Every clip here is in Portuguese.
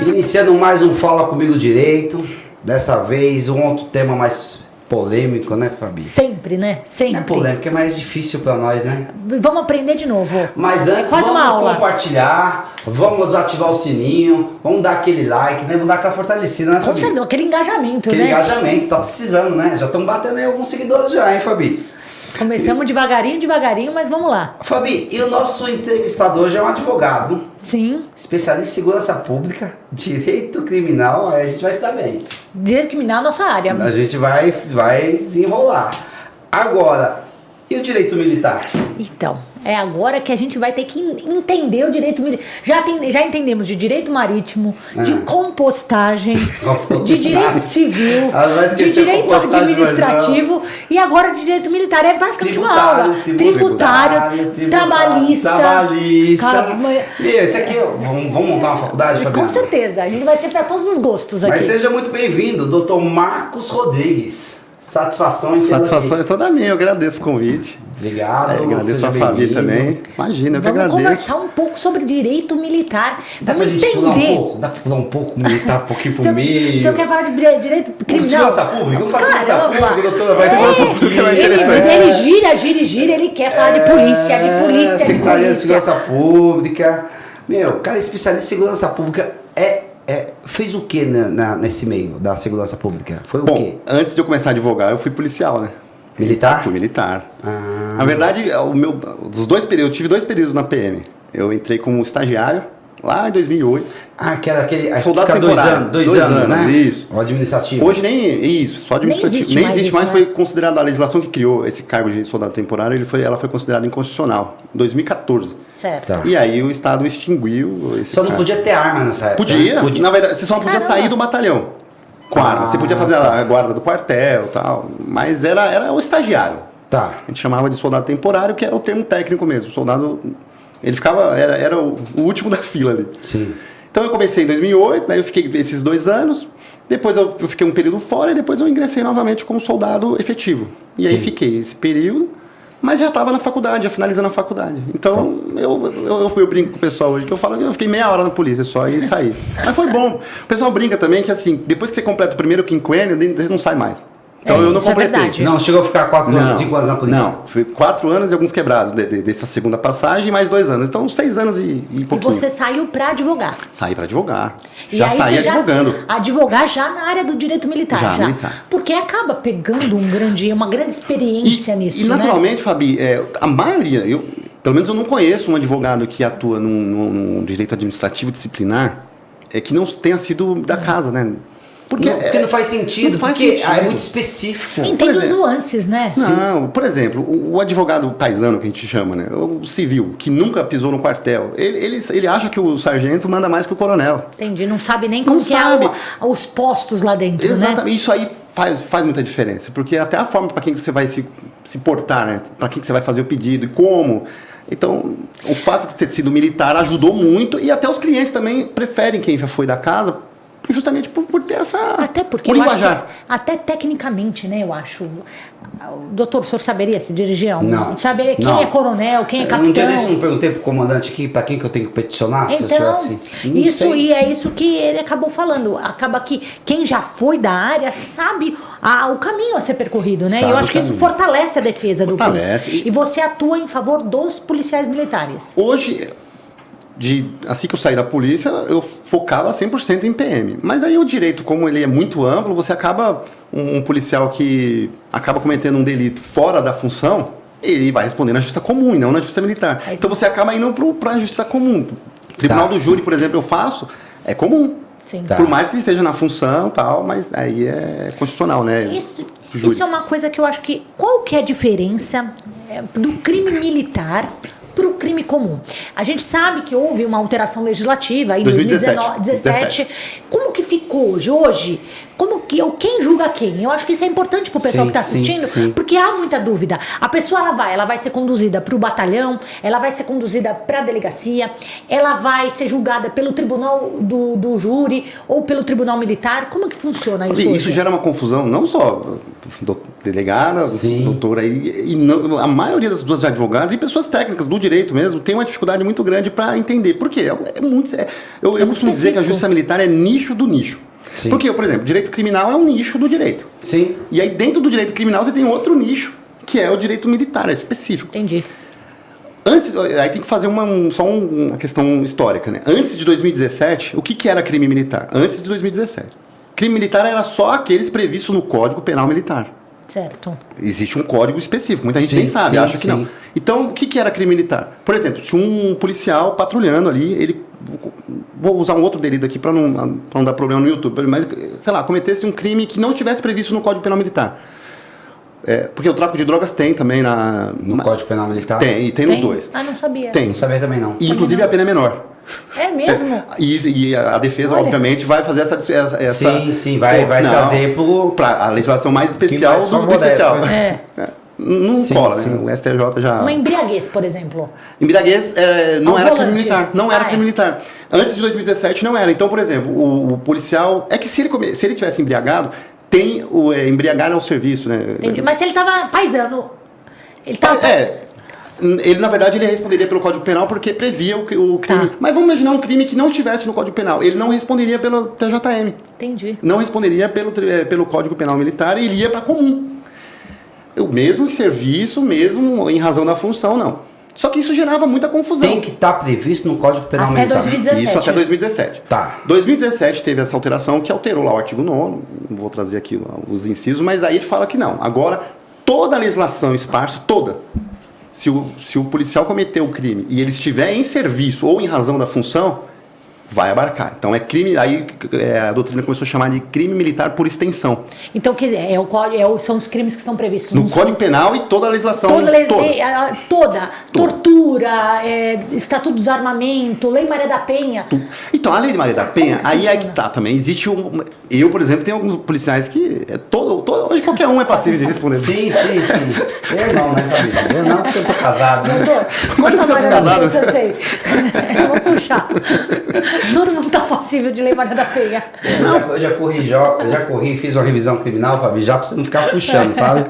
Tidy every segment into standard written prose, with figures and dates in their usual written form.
Iniciando mais um Fala Comigo Direito, dessa vez um outro tema mais polêmico, né, Fabi? Sempre, né? Sempre. Não é polêmico, é mais difícil pra nós, né? Vamos aprender de novo. Mas antes, vamos compartilhar, vamos ativar o sininho, vamos dar aquele like, né? Vamos dar aquela fortalecida, né, Fabi? Com certeza, aquele engajamento, Aquele né? engajamento, tá precisando, né? Já estamos batendo aí alguns seguidores já, hein, Fabi? Começamos devagarinho, mas vamos lá. Fabi, e o nosso entrevistador hoje é um advogado. Sim. Especialista em segurança pública, direito criminal, aí a gente vai se dar bem. Direito criminal é nossa área. A gente vai desenrolar. Agora, e o direito militar? Então, é agora que a gente vai ter que entender o direito militar. Já entendemos de direito marítimo, de compostagem, de direito civil, de direito administrativo e agora de direito militar. É basicamente uma aula. Tributário, trabalhista. Cara, esse aqui, vamos montar uma faculdade, Fabiana? Com certeza, a gente vai ter para todos os gostos aqui. Mas seja muito bem-vindo, doutor Marcos Rodrigues. Satisfação em Satisfação é toda minha, eu agradeço o convite. Obrigado. Agradeço a família também. Imagina, eu que agradeço. Vamos conversar um pouco sobre direito militar. Dá pra gente pular um pouco? Dá pra pular um pouco, militar um pouquinho pro meio? Se eu quero falar de direito criminal... Segurança pública? Vamos falar de segurança pública, doutora? Vai segurança pública, é interessante. Ele gira, ele quer falar de polícia, de polícia. Secretaria de Segurança Pública. Meu, cara especialista em segurança pública fez o que nesse meio da segurança pública? Foi o quê? Antes de eu começar a advogar, eu fui policial, né? Militar? Fui militar. Na verdade, dos dois períodos, eu tive 2 períodos na PM. Eu entrei como estagiário lá em 2008. Que era aquele... Soldado fica temporário. 2 anos, né? Isso. O administrativo. Hoje só administrativo. Nem existe mais, né? foi considerado, a legislação que criou esse cargo de soldado temporário, ela foi considerada inconstitucional, em 2014. Certo. Tá. E aí o Estado extinguiu esse Só não podia ter arma nessa época. Podia. Na verdade, você só não podia sair do batalhão com arma. Você podia fazer a guarda do quartel e tal, mas era o estagiário. Tá. A gente chamava de soldado temporário, que era o termo técnico mesmo. O soldado, ele ficava, era o último da fila ali. Sim. Então eu comecei em 2008, daí eu fiquei esses 2 anos, depois eu fiquei um período fora e depois eu ingressei novamente como soldado efetivo. E aí fiquei esse período, mas já estava na faculdade, já finalizando a faculdade. Então eu brinco com o pessoal hoje, que eu falo que eu fiquei meia hora na polícia só e saí. Mas foi bom. O pessoal brinca também que assim, depois que você completa o primeiro quinquênio, você não sai mais. Então eu não completei. Não, chegou a ficar 4 anos, 5 anos na polícia? Não, foi 4 anos e alguns quebrados dessa segunda passagem e mais 2 anos. Então 6 anos e pouquinho. E você saiu para advogar? Saí para advogar. E já aí saí advogando. Advogar já na área do direito militar. Já militar. Porque acaba pegando uma grande experiência nisso, e naturalmente, Fabi, a maioria, pelo menos eu não conheço um advogado que atua num direito administrativo disciplinar que não tenha sido da casa, né? Porque não faz sentido, é muito específico. Entende os nuances, né? Não, por exemplo, o advogado paisano que a gente chama, né? O civil, que nunca pisou no quartel, ele acha que o sargento manda mais que o coronel. Entendi, não sabe nem como que é os postos lá dentro, Exatamente. né? Isso aí faz muita diferença, porque até a forma para quem você vai se portar, né? Para quem você vai fazer o pedido e como. Então, o fato de ter sido militar ajudou muito e até os clientes também preferem quem já foi da casa, justamente por ter essa... Até porque, até tecnicamente, né, eu acho... Doutor, o senhor saberia se dirigir a um... Não. Saberia quem é coronel, quem é capitão? Um dia desse eu não perguntei pro comandante aqui para quem que eu tenho que peticionar, então, se eu tivesse... E é isso que ele acabou falando. Acaba que quem já foi da área sabe o caminho a ser percorrido, né? E eu acho que isso fortalece a defesa do país. E você atua em favor dos policiais militares. Hoje... assim que eu saí da polícia, eu focava 100% em PM. Mas aí o direito, como ele é muito amplo, você acaba... Um policial que acaba cometendo um delito fora da função, ele vai responder na justiça comum e não na justiça militar. Então você acaba indo para a justiça comum. O tribunal do júri, por exemplo, eu faço, é comum. Sim. Por mais que ele esteja na função tal, mas aí é constitucional, né? Isso é uma coisa que eu acho que... Qual que é a diferença do crime militar para o crime comum? A gente sabe que houve uma alteração legislativa em 2017. Como que ficou hoje? Quem julga quem? Eu acho que isso é importante para o pessoal que está assistindo, porque há muita dúvida. A pessoa ela vai ser conduzida para o batalhão, ela vai ser conduzida para a delegacia, ela vai ser julgada pelo tribunal do júri ou pelo tribunal militar. Como que funciona isso? Isso gera uma confusão, não só delegada, doutora aí, e não, a maioria das pessoas advogados e pessoas técnicas do direito mesmo tem uma dificuldade muito grande para entender. Por quê? Eu costumo dizer que a justiça militar é nicho do nicho. Sim. Porque, por exemplo, direito criminal é um nicho do direito. Sim. E aí dentro do direito criminal você tem outro nicho, que é o direito militar, é específico. Entendi. Aí tem que fazer só uma questão histórica, né? Antes de 2017, o que era crime militar? Antes de 2017. Crime militar era só aqueles previstos no Código Penal Militar. Certo. Existe um código específico, muita gente nem sabe, acha que não. Então, o que era crime militar? Por exemplo, se um policial patrulhando ali, vou usar um outro delito aqui para não dar problema no YouTube, mas, sei lá, cometesse um crime que não tivesse previsto no Código Penal Militar. Porque o tráfico de drogas tem também no Código Penal Militar? Tem nos dois. Ah, não sabia. Tem. Não sabia também não. E, inclusive, a pena é menor. É mesmo? E a defesa, obviamente, vai fazer essa sim, vai trazer para a legislação mais especial mais do especial. Não cola, sim. Né? O STJ já... Uma embriaguez, por exemplo. Embriaguez não era crime militar. Não era crime é. militar. Antes de 2017 não era. Então, por exemplo, o policial... É que se ele tivesse embriagado, tem o embriagar ao serviço, né? Entendi. Mas se ele estava paisano... Ele, na verdade, ele responderia pelo Código Penal porque previa o crime. Tá. Mas vamos imaginar um crime que não estivesse no Código Penal. Ele não responderia pelo TJM. Entendi. Não responderia pelo Código Penal Militar e iria para comum. O mesmo serviço, mesmo em razão da função, não. Só que isso gerava muita confusão. Tem que estar previsto no Código Penal Militar. Até 2017. Isso até 2017. Tá. 2017 teve essa alteração que alterou lá o artigo 9º. Não vou trazer aqui os incisos, mas aí ele fala que não. Agora, toda a legislação esparsa, toda... Se o policial cometeu o crime e ele estiver em serviço ou em razão da função, vai abarcar. Então é crime, aí a doutrina começou a chamar de crime militar por extensão. Então, quer dizer, são os crimes que estão previstos no Código Penal e toda a legislação. Toda. Tortura, Estatuto do Desarmamento, Lei Maria da Penha. Então, a Lei Maria da Penha, aí é que tá também. Existe eu, por exemplo, tenho alguns policiais que hoje qualquer um é passível de responder. Sim. Eu não, né, família? Eu não, porque eu tô casado. Quando você tá casado? Vou puxar. Todo mundo tá passível de Lei Maria da Penha. Eu já corri, fiz uma revisão criminal, Fabi, já pra você não ficar puxando, sabe?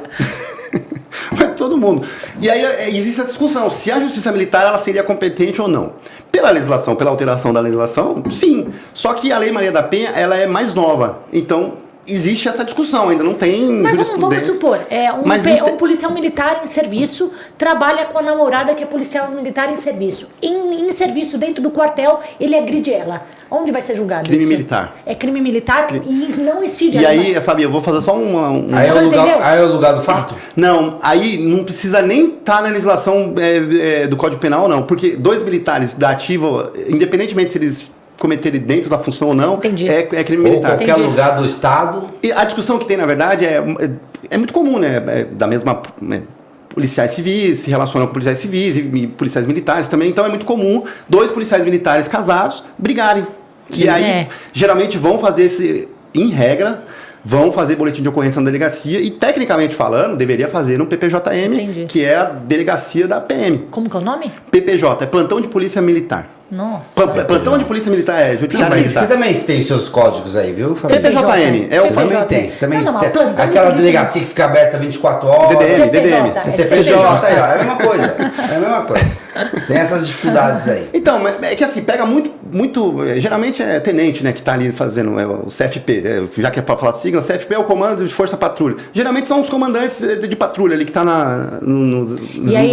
Mas todo mundo. E aí existe essa discussão, se a justiça militar ela seria competente ou não. Pela legislação, pela alteração da legislação, sim. Só que a Lei Maria da Penha, ela é mais nova. Então, existe essa discussão, ainda não tem. Mas vamos supor, um policial militar em serviço trabalha com a namorada que é policial militar em serviço. Em serviço, dentro do quartel, ele agride ela. Onde vai ser julgado crime isso? Militar. É crime militar e não incide. E aí, Fabi, eu vou fazer só Aí é o lugar do fato? Não, aí não precisa nem estar na legislação do Código Penal, não. Porque 2 militares da ativa, independentemente se eles cometerem dentro da função ou não, é crime militar. Ou qualquer lugar do Estado. E a discussão que tem, na verdade, é muito comum, né? Da mesma... policiais civis se relacionam com policiais civis e policiais militares também. Então é muito comum 2 policiais militares casados brigarem. Sim, e aí, geralmente, vão fazer em regra, vão fazer boletim de ocorrência na delegacia e, tecnicamente falando, deveria fazer no PPJM, Entendi. Que é a delegacia da PM. Como que é o nome? PPJ, é Plantão de Polícia Militar. Nossa. Plantão de Polícia Militar é judiciário militar. Você também tem seus códigos aí, viu, Fabrício? PPJM. Você também tem. Você também tem. Aquela delegacia que fica aberta 24 horas. DDM. CPJ, é a mesma coisa. É a mesma coisa. Tem essas dificuldades aí. Então, é que assim, pega muito, geralmente é tenente, né, que tá ali fazendo o CFP, já que é pra falar sigla, CFP é o Comando de Força Patrulha. Geralmente são os comandantes de patrulha ali que tá E aí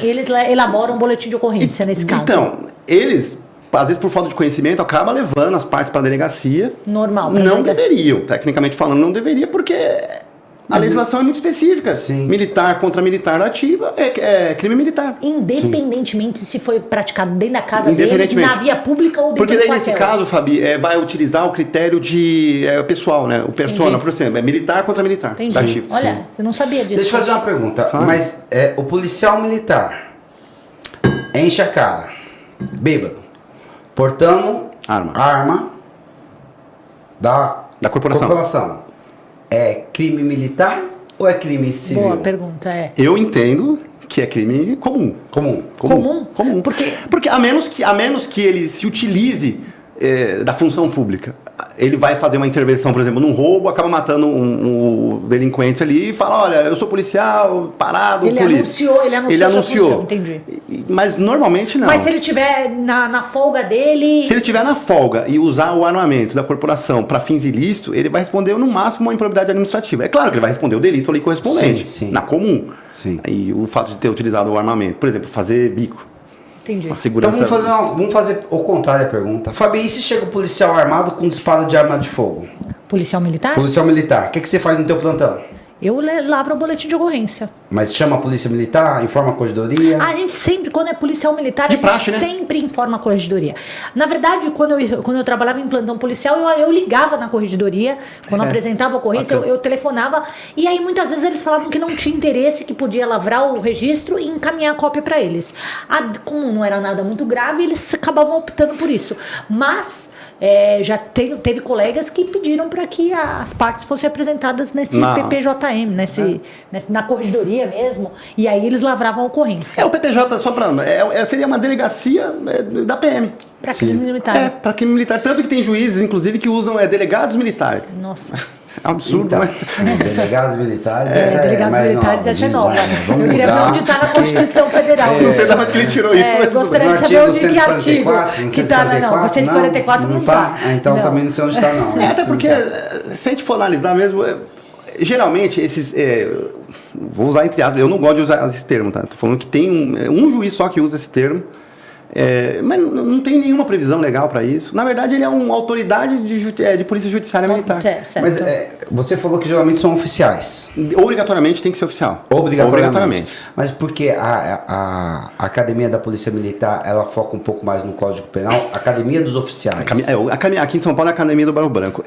eles elaboram um boletim de ocorrência nesse caso. Então, eles, às vezes por falta de conhecimento, acabam levando as partes para a delegacia. Normal. Não deveriam, tecnicamente falando, não deveria, porque a legislação é muito específica. Sim. Militar contra militar ativa é crime militar. Independentemente se foi praticado dentro da casa deles, na via pública ou dentro do quartel. Porque daí, nesse caso, Fabi, vai utilizar o critério de pessoal, né? O persona, por exemplo, é militar contra militar. Entendi. Ativa. Olha, você não sabia disso. Deixa eu fazer uma pergunta. Mas o policial militar enche a cara, bêbado, portando arma da corporação. É crime militar ou é crime civil? Boa pergunta, Eu entendo que é crime comum. Comum? Porque a menos que ele se utilize da função pública. Ele vai fazer uma intervenção, por exemplo, num roubo, acaba matando um delinquente ali e fala, olha, eu sou policial, parado, polícia. Ele anunciou. Função, entendi. Mas normalmente não. Mas se ele tiver na folga dele... Se ele tiver na folga e usar o armamento da corporação para fins ilícitos, ele vai responder no máximo uma improbidade administrativa. É claro que ele vai responder o delito ali correspondente, sim. na comum. Sim. E o fato de ter utilizado o armamento, por exemplo, fazer bico. Entendi. Então vamos fazer o contrário da pergunta. Fabi, e se chega o policial armado com disparo de arma de fogo? Policial militar? Policial militar. O que você faz no teu plantão? Eu lavro o boletim de ocorrência. Mas chama a polícia militar, informa a corregedoria? A gente sempre, quando é policial militar, de a gente praxe, né? sempre informa a corregedoria. Na verdade, quando eu trabalhava em plantão policial, eu ligava na corregedoria, quando apresentava a ocorrência, eu telefonava, e aí muitas vezes eles falavam que não tinha interesse, que podia lavrar o registro e encaminhar a cópia para eles. Como não era nada muito grave, eles acabavam optando por isso. Mas já teve colegas que pediram para que as partes fossem apresentadas nesse PPJM, na corregedoria mesmo, e aí eles lavravam a ocorrência. O PPJ só para seria uma delegacia da PM. Para crime militar. Para crime militar. Tanto que tem juízes, inclusive, que usam delegados militares. Nossa. É um absurdo, então, né? Delegados militares. Delegados militares essa é nova. Vamos eu queria ver onde está na Constituição Federal. Não sei de onde que ele tirou isso, mas gostaria de saber onde que artigo que está. Não, 144 não está. Então também não sei onde está, não. Até porque, se a gente for analisar mesmo, geralmente esses... vou usar entre aspas, eu não gosto de usar esse termo, tá? Tô falando que tem um juiz só que usa esse termo. Mas não tem nenhuma previsão legal para isso. Na verdade, ele é uma autoridade de polícia judiciária militar. Mas você falou que geralmente são oficiais. Obrigatoriamente tem que ser oficial. Obrigatoriamente. Mas porque a Academia da Polícia Militar, ela foca um pouco mais no Código Penal? Academia dos Oficiais. Aqui em São Paulo é a Academia do Barro Branco.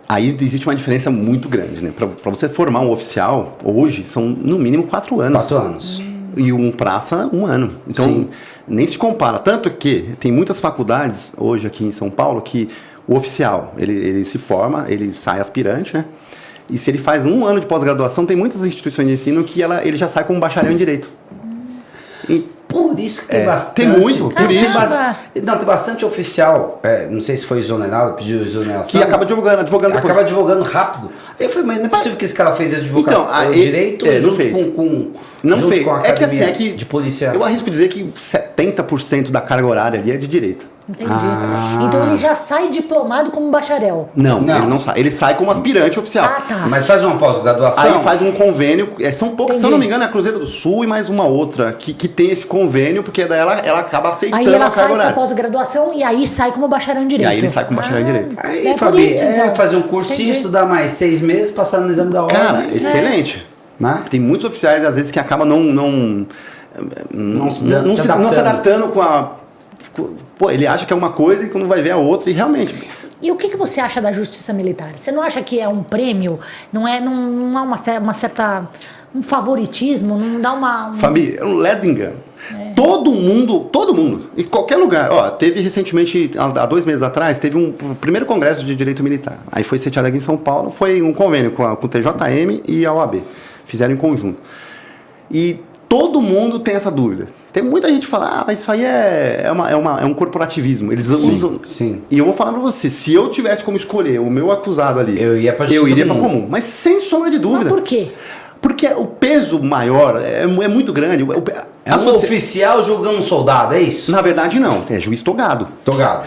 Aí existe uma diferença muito grande, né? Para você formar um oficial, hoje, são no mínimo 4 anos. 4 anos. E um praça, 1 ano. Então, sim, nem se compara. Tanto que tem muitas faculdades hoje aqui em São Paulo que o oficial, ele se forma, ele sai aspirante, né? E se ele faz 1 ano de pós-graduação, tem muitas instituições de ensino que ele já sai como bacharel em Direito. Por isso que tem bastante. Tem muito, por isso. Tem bastante oficial, não sei se foi exonerado, pediu exoneração. Que acaba advogando depois. Acaba advogando rápido. Aí eu falei, mas não é possível que esse cara fez advocação direito junto não fez. Com a academia de polícia. Eu arrisco dizer que 70% da carga horária ali é de direito. Entendi. Então ele já sai diplomado como bacharel? Não, ele não sai. Ele sai como aspirante oficial. Tá. Mas faz uma pós-graduação? Aí faz um convênio. São poucas, se eu não me engano, é a Cruzeiro do Sul e mais uma outra que tem esse convênio, porque daí ela acaba aceitando a carga horária. Aí ela faz a pós-graduação e aí sai como bacharel em Direito. E aí ele sai como bacharel em Direito. Aí, Fabi, fazer um cursinho, estudar mais 6 meses, passar no exame da ordem. Cara, excelente. Tem muitos oficiais, às vezes, que acabam não se adaptando com a... Pô, ele acha que é uma coisa e quando vai ver é outra, e realmente... E o que você acha da justiça militar? Você não acha que é um prêmio? Não há uma certa... um favoritismo? Não dá uma... Fabi, é um ledo engano. Todo mundo, em qualquer lugar. Teve recentemente, há 2 meses atrás, teve um primeiro congresso de direito militar. Aí foi sediado aqui em São Paulo, foi um convênio com o TJM e a OAB. Fizeram em conjunto. E todo mundo tem essa dúvida. Tem muita gente que fala, mas isso aí é um corporativismo. Eles usam... Sim. E eu vou falar pra você, se eu tivesse como escolher o meu acusado ali, eu iria pra comum. Mas sem sombra de dúvida. Mas por quê? Porque o peso maior é muito grande. É um oficial julgando um soldado, é isso? Na verdade, não. É juiz togado. Togado.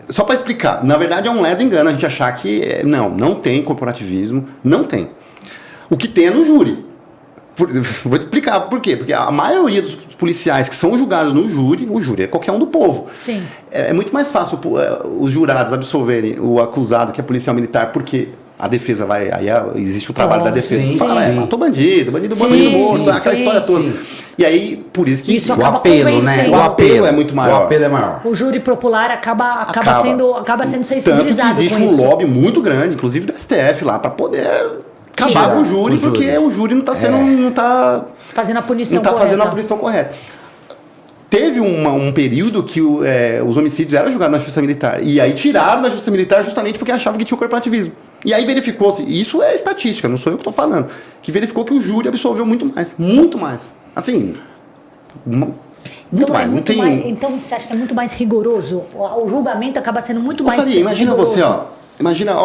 Só para explicar. Na verdade, é um ledo engano a gente achar que... Não tem corporativismo. Não tem. O que tem é no júri. Vou te explicar por quê. Porque a maioria dos policiais que são julgados no júri, o júri é qualquer um do povo. Sim. É muito mais fácil os jurados absolverem o acusado, que é policial militar, porque... A defesa vai... Aí existe o trabalho da defesa. Sim, matou bandido morto, aquela história toda. Sim. E aí, por isso que... Isso o apelo, né? O apelo é muito maior. O apelo é maior. O júri popular acaba sendo sensibilizado. Tanto que existe um lobby muito grande, inclusive do STF lá, para poder acabar com o júri, porque o júri não está sendo... Não está fazendo a punição correta. correta. Fazendo a punição correta. Teve um período que os homicídios eram julgados na Justiça Militar. E aí tiraram da Justiça Militar justamente porque achavam que tinha o corporativismo. E aí verificou-se, isso é estatística, não sou eu que estou falando, que verificou que o júri absolveu muito mais. Assim, Muito mais. Não tem... Então você acha que é muito mais rigoroso? O julgamento acaba sendo muito mais imagina rigoroso. você, imagina,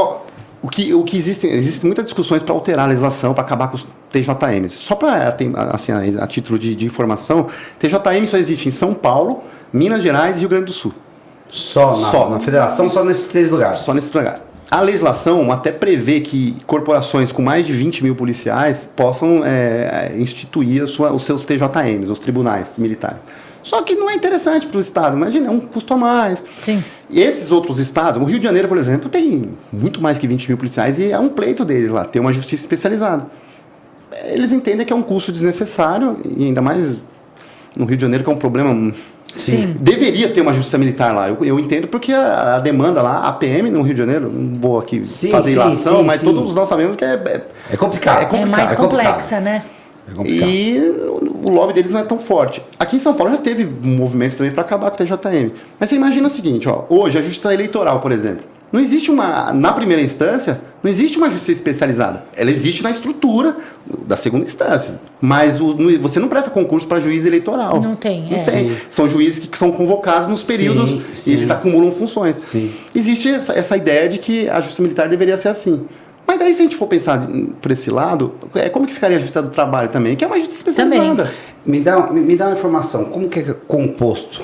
o que existem muitas discussões para alterar a legislação, para acabar com os TJMs. Só para, assim, a título de informação, TJM só existe em São Paulo, Minas Gerais e Rio Grande do Sul. Só na federação, só nesses 3 lugares. Só nesses lugares. A legislação até prevê que corporações com mais de 20 mil policiais possam instituir os seus TJMs, os tribunais militares. Só que não é interessante para o Estado. Imagina, é um custo a mais. Sim. E esses outros estados, o Rio de Janeiro, por exemplo, tem muito mais que 20 mil policiais e é um pleito deles lá, ter uma justiça especializada. Eles entendem que é um custo desnecessário, e ainda mais no Rio de Janeiro, que é um problema... Sim. Deveria ter uma justiça militar lá. Eu entendo porque a demanda lá, a PM no Rio de Janeiro, não vou aqui fazer ilação, mas todos nós sabemos que é complicado. É mais complexa, né? É complicado. E o lobby deles não é tão forte. Aqui em São Paulo já teve movimentos também para acabar com o TJM. Mas você imagina o seguinte, hoje a justiça eleitoral, por exemplo, não existe na primeira instância, não existe uma justiça especializada. Ela existe na estrutura da segunda instância. Mas você não presta concurso para juiz eleitoral. Não tem, Não tem. São juízes que são convocados nos períodos e eles acumulam funções. Sim. Existe essa ideia de que a justiça militar deveria ser assim. Mas daí, se a gente for pensar por esse lado, como que ficaria a justiça do trabalho também? Que é uma justiça especializada. Me dá uma informação. Como que é composto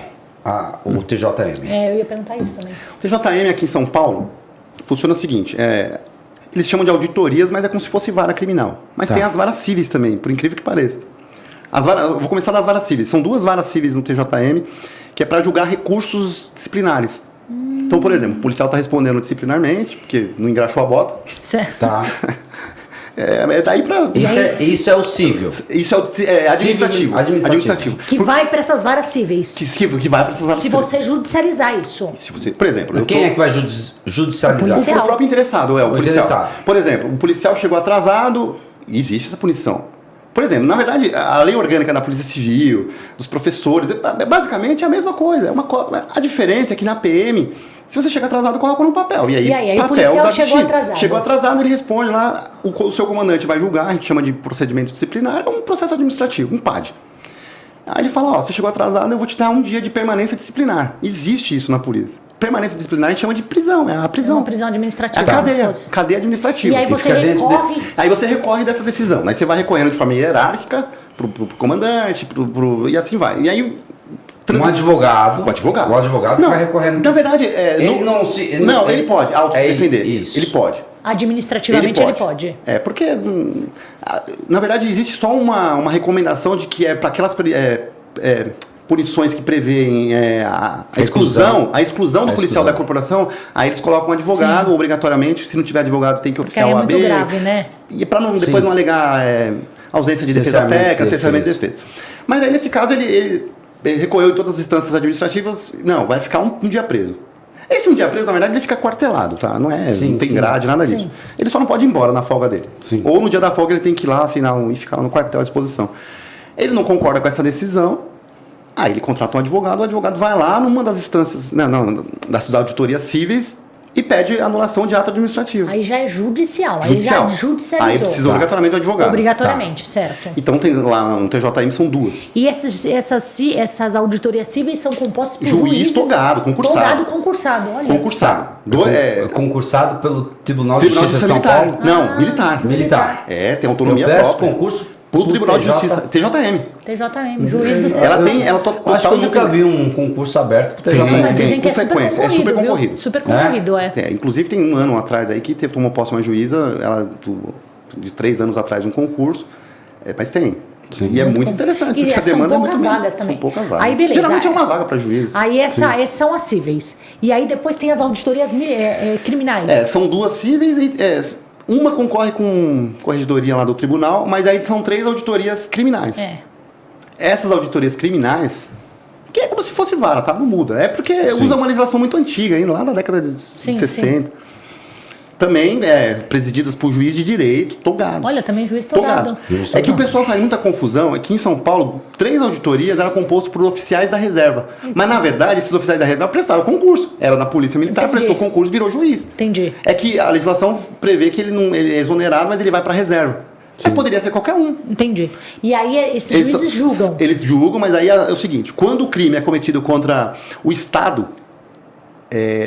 o TJM? Eu ia perguntar isso também. O TJM aqui em São Paulo funciona o seguinte, eles chamam de auditorias, mas é como se fosse vara criminal. Mas tem as varas cíveis também, por incrível que pareça. Eu vou começar das varas cíveis. São 2 varas cíveis no TJM, que é para julgar recursos disciplinares. Então, por exemplo, o policial está respondendo disciplinarmente, porque não engraxou a bota. Certo. Tá. Daí para... Isso é o cível. Isso é administrativo. Administrativo. Que vai para essas varas cíveis. Que vai para essas varas cíveis. Se você judicializar isso. Por exemplo... Quem é que vai judicializar? O próprio interessado, o policial. Interessado. Por exemplo, o policial chegou atrasado, existe essa punição. Por exemplo, na verdade, a lei orgânica da Polícia Civil, dos professores, basicamente é a mesma coisa. A diferença é que na PM, se você chega atrasado, coloca no papel. E aí o policial chegou atrasado. Chegou atrasado, ele responde lá, o seu comandante vai julgar, a gente chama de procedimento disciplinar, é um processo administrativo, um PAD. Aí ele fala, você chegou atrasado, eu vou te dar um dia de permanência disciplinar. Existe isso na polícia. Permanência disciplinar a gente chama de prisão, é a prisão. É uma prisão administrativa. É a cadeia administrativa. E aí você recorre... Aí você recorre dessa decisão. Aí você vai recorrendo de forma hierárquica pro comandante, e assim vai. E aí... Um advogado. O advogado. O advogado não, vai recorrendo. Na verdade... ele pode autodefender. Isso. Ele pode. Administrativamente ele pode. Porque... na verdade, existe só uma recomendação de que é para aquelas... punições que prevêem a exclusão do policial da corporação, aí eles colocam um advogado, obrigatoriamente. Se não tiver advogado, tem que oficiar o AB. É muito grave, né? E para depois não alegar ausência de defesa técnica, cerceamento de defesa. Mas aí, nesse caso, ele recorreu em todas as instâncias administrativas, vai ficar um dia preso. Esse um dia preso, na verdade, ele fica quartelado, tá? Não tem grade, nada disso. Sim. Ele só não pode ir embora na folga dele. Sim. Ou no dia da folga ele tem que ir lá, assinar e ficar lá no quartel à disposição. Ele não concorda com essa decisão, aí ele contrata um advogado, o advogado vai lá numa das instâncias, das auditorias cíveis e pede anulação de ato administrativo. Aí já é judicial. Aí já judicializou. Aí precisa obrigatoriamente do advogado. Obrigatoriamente, certo. Então tem lá no TJM são 2. E essas auditorias cíveis são compostas por juiz togado, concursado. Concursado, olha. Concursado. Concursado pelo Tribunal de Justiça de São Paulo? Não, militar. Tem autonomia própria. Eu peço concurso pro Tribunal de Justiça, TJM, juiz do TJM. Ela acho que eu nunca vi um concurso aberto pro TJM. Dizem que com frequência, é super concorrido. Super concorrido, inclusive tem um ano atrás aí que tomou posse uma juíza, ela de 3 anos atrás um concurso, mas tem. Sim. E é muito interessante, porque a demanda é muito poucas vagas também. São poucas vagas. Aí, beleza. Geralmente é uma vaga para juiz. Aí essas são as cíveis. E aí depois tem as auditorias criminais. São 2 cíveis e uma concorre com corregedoria lá do tribunal, mas aí são 3 auditorias criminais. Essas auditorias criminais, que é como se fosse vara, tá? Não muda. É porque usa uma legislação muito antiga, ainda lá na década de 60. Sim. Também presididas por juiz de direito, togado. Olha, também juiz togado. É que o pessoal faz muita confusão. Aqui em São Paulo, 3 auditorias eram compostas por oficiais da reserva. Mas, na verdade, esses oficiais da reserva prestaram concurso. Era na Polícia Militar, prestou concurso, virou juiz. Entendi. É que a legislação prevê que ele é exonerado, mas ele vai para a reserva. Aí poderia ser qualquer um. Entendi. E aí esses juízes julgam. Eles julgam, mas aí é o seguinte, quando o crime é cometido contra o Estado,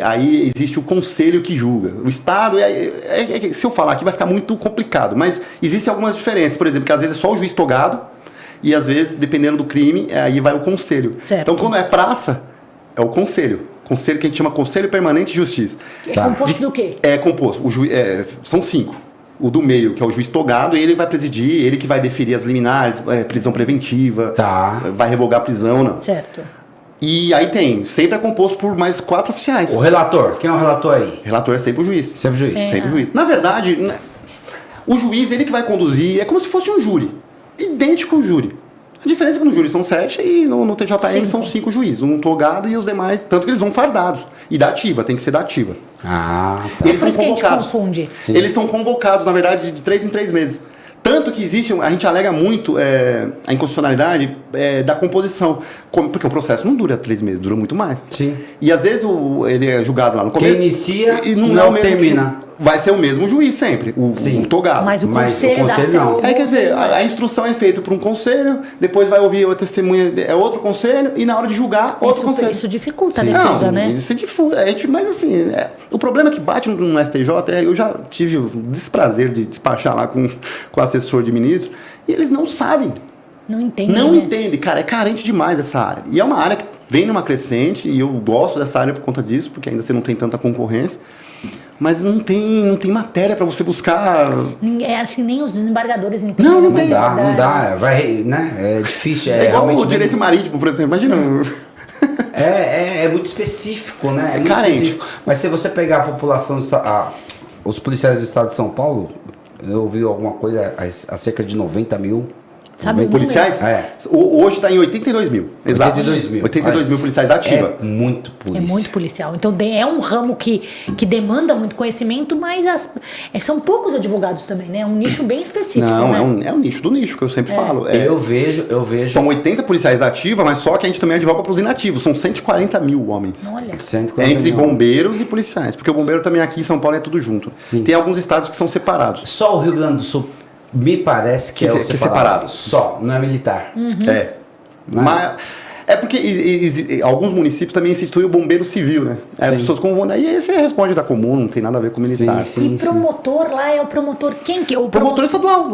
aí existe o conselho que julga. O Estado, se eu falar aqui vai ficar muito complicado, mas existem algumas diferenças. Por exemplo, que às vezes é só o juiz togado, e às vezes, dependendo do crime, aí vai o conselho. Certo. Então, quando é praça, é o conselho. Conselho que a gente chama Conselho Permanente de Justiça. É composto do quê? É composto. São 5. O do meio, que é o juiz togado, ele vai presidir, ele que vai deferir as liminares, prisão preventiva, vai revogar a prisão. Não. Certo. E aí sempre é composto por mais 4 oficiais. O relator, quem é o relator aí? O relator é sempre o juiz. Sempre o juiz. Sempre o juiz. Na verdade, o juiz, ele que vai conduzir, é como se fosse um júri. Idêntico ao júri. A diferença é que no júri são 7 e no TJM são 5 juízes. Um togado e os demais, tanto que eles vão fardados. E da ativa, tem que ser da ativa. Tá. Eles são convocados. Confunde. Eles são convocados, na verdade, de 3 em 3 meses. Tanto que existe, a gente alega muito a inconstitucionalidade da composição. Porque o processo não dura 3 meses, dura muito mais. Sim. E às vezes ele é julgado lá no começo. Quem inicia e não termina. Vai ser o mesmo juiz sempre, o togado. Mas o conselho não. Quer dizer, a instrução é feita por um conselho, depois vai ouvir a testemunha, outro conselho, e na hora de julgar, outro conselho. Isso dificulta a defesa, né? Isso dificulta. Mas assim, o problema que bate no STJ eu já tive o desprazer de despachar lá com o assessor de ministro, e eles não sabem. Não entendem. Não né? entendem, cara, é carente demais essa área. E é uma área que vem numa crescente, e eu gosto dessa área por conta disso, porque ainda você não tem tanta concorrência. Mas não tem matéria para você buscar. Assim, nem os desembargadores entendem. Não tem. Não dá. É difícil. É igual o direito marítimo, por exemplo. Imagina. É muito específico, né? É muito carente. específico. Mas se você pegar a população, os policiais do estado de São Paulo, eu ouvi alguma coisa há cerca de 90 mil. Sabe, policiais? Hoje está em 82 mil. Exato. 82 mil policiais ativa. É muito polícia. É muito policial. Então é um ramo que demanda muito conhecimento, mas são poucos advogados também, né? É um nicho bem específico. Não, né? é um nicho do nicho que eu sempre falo. Eu vejo. São 80 policiais da ativa, mas só que a gente também advoga para os inativos. São 140 mil homens. Olha. 140 entre mil. bombeiros e policiais. Porque o bombeiro também aqui em São Paulo é tudo junto. Sim. Tem alguns estados que são separados. Só o Rio Grande do Sul me parece que é o separado. Só, não é militar. Mas é porque alguns municípios também instituem o bombeiro civil, né? As pessoas confundem. Aí você responde da comum, não tem nada a ver com militar. E promotor lá é o promotor quem que é? O promotor estadual.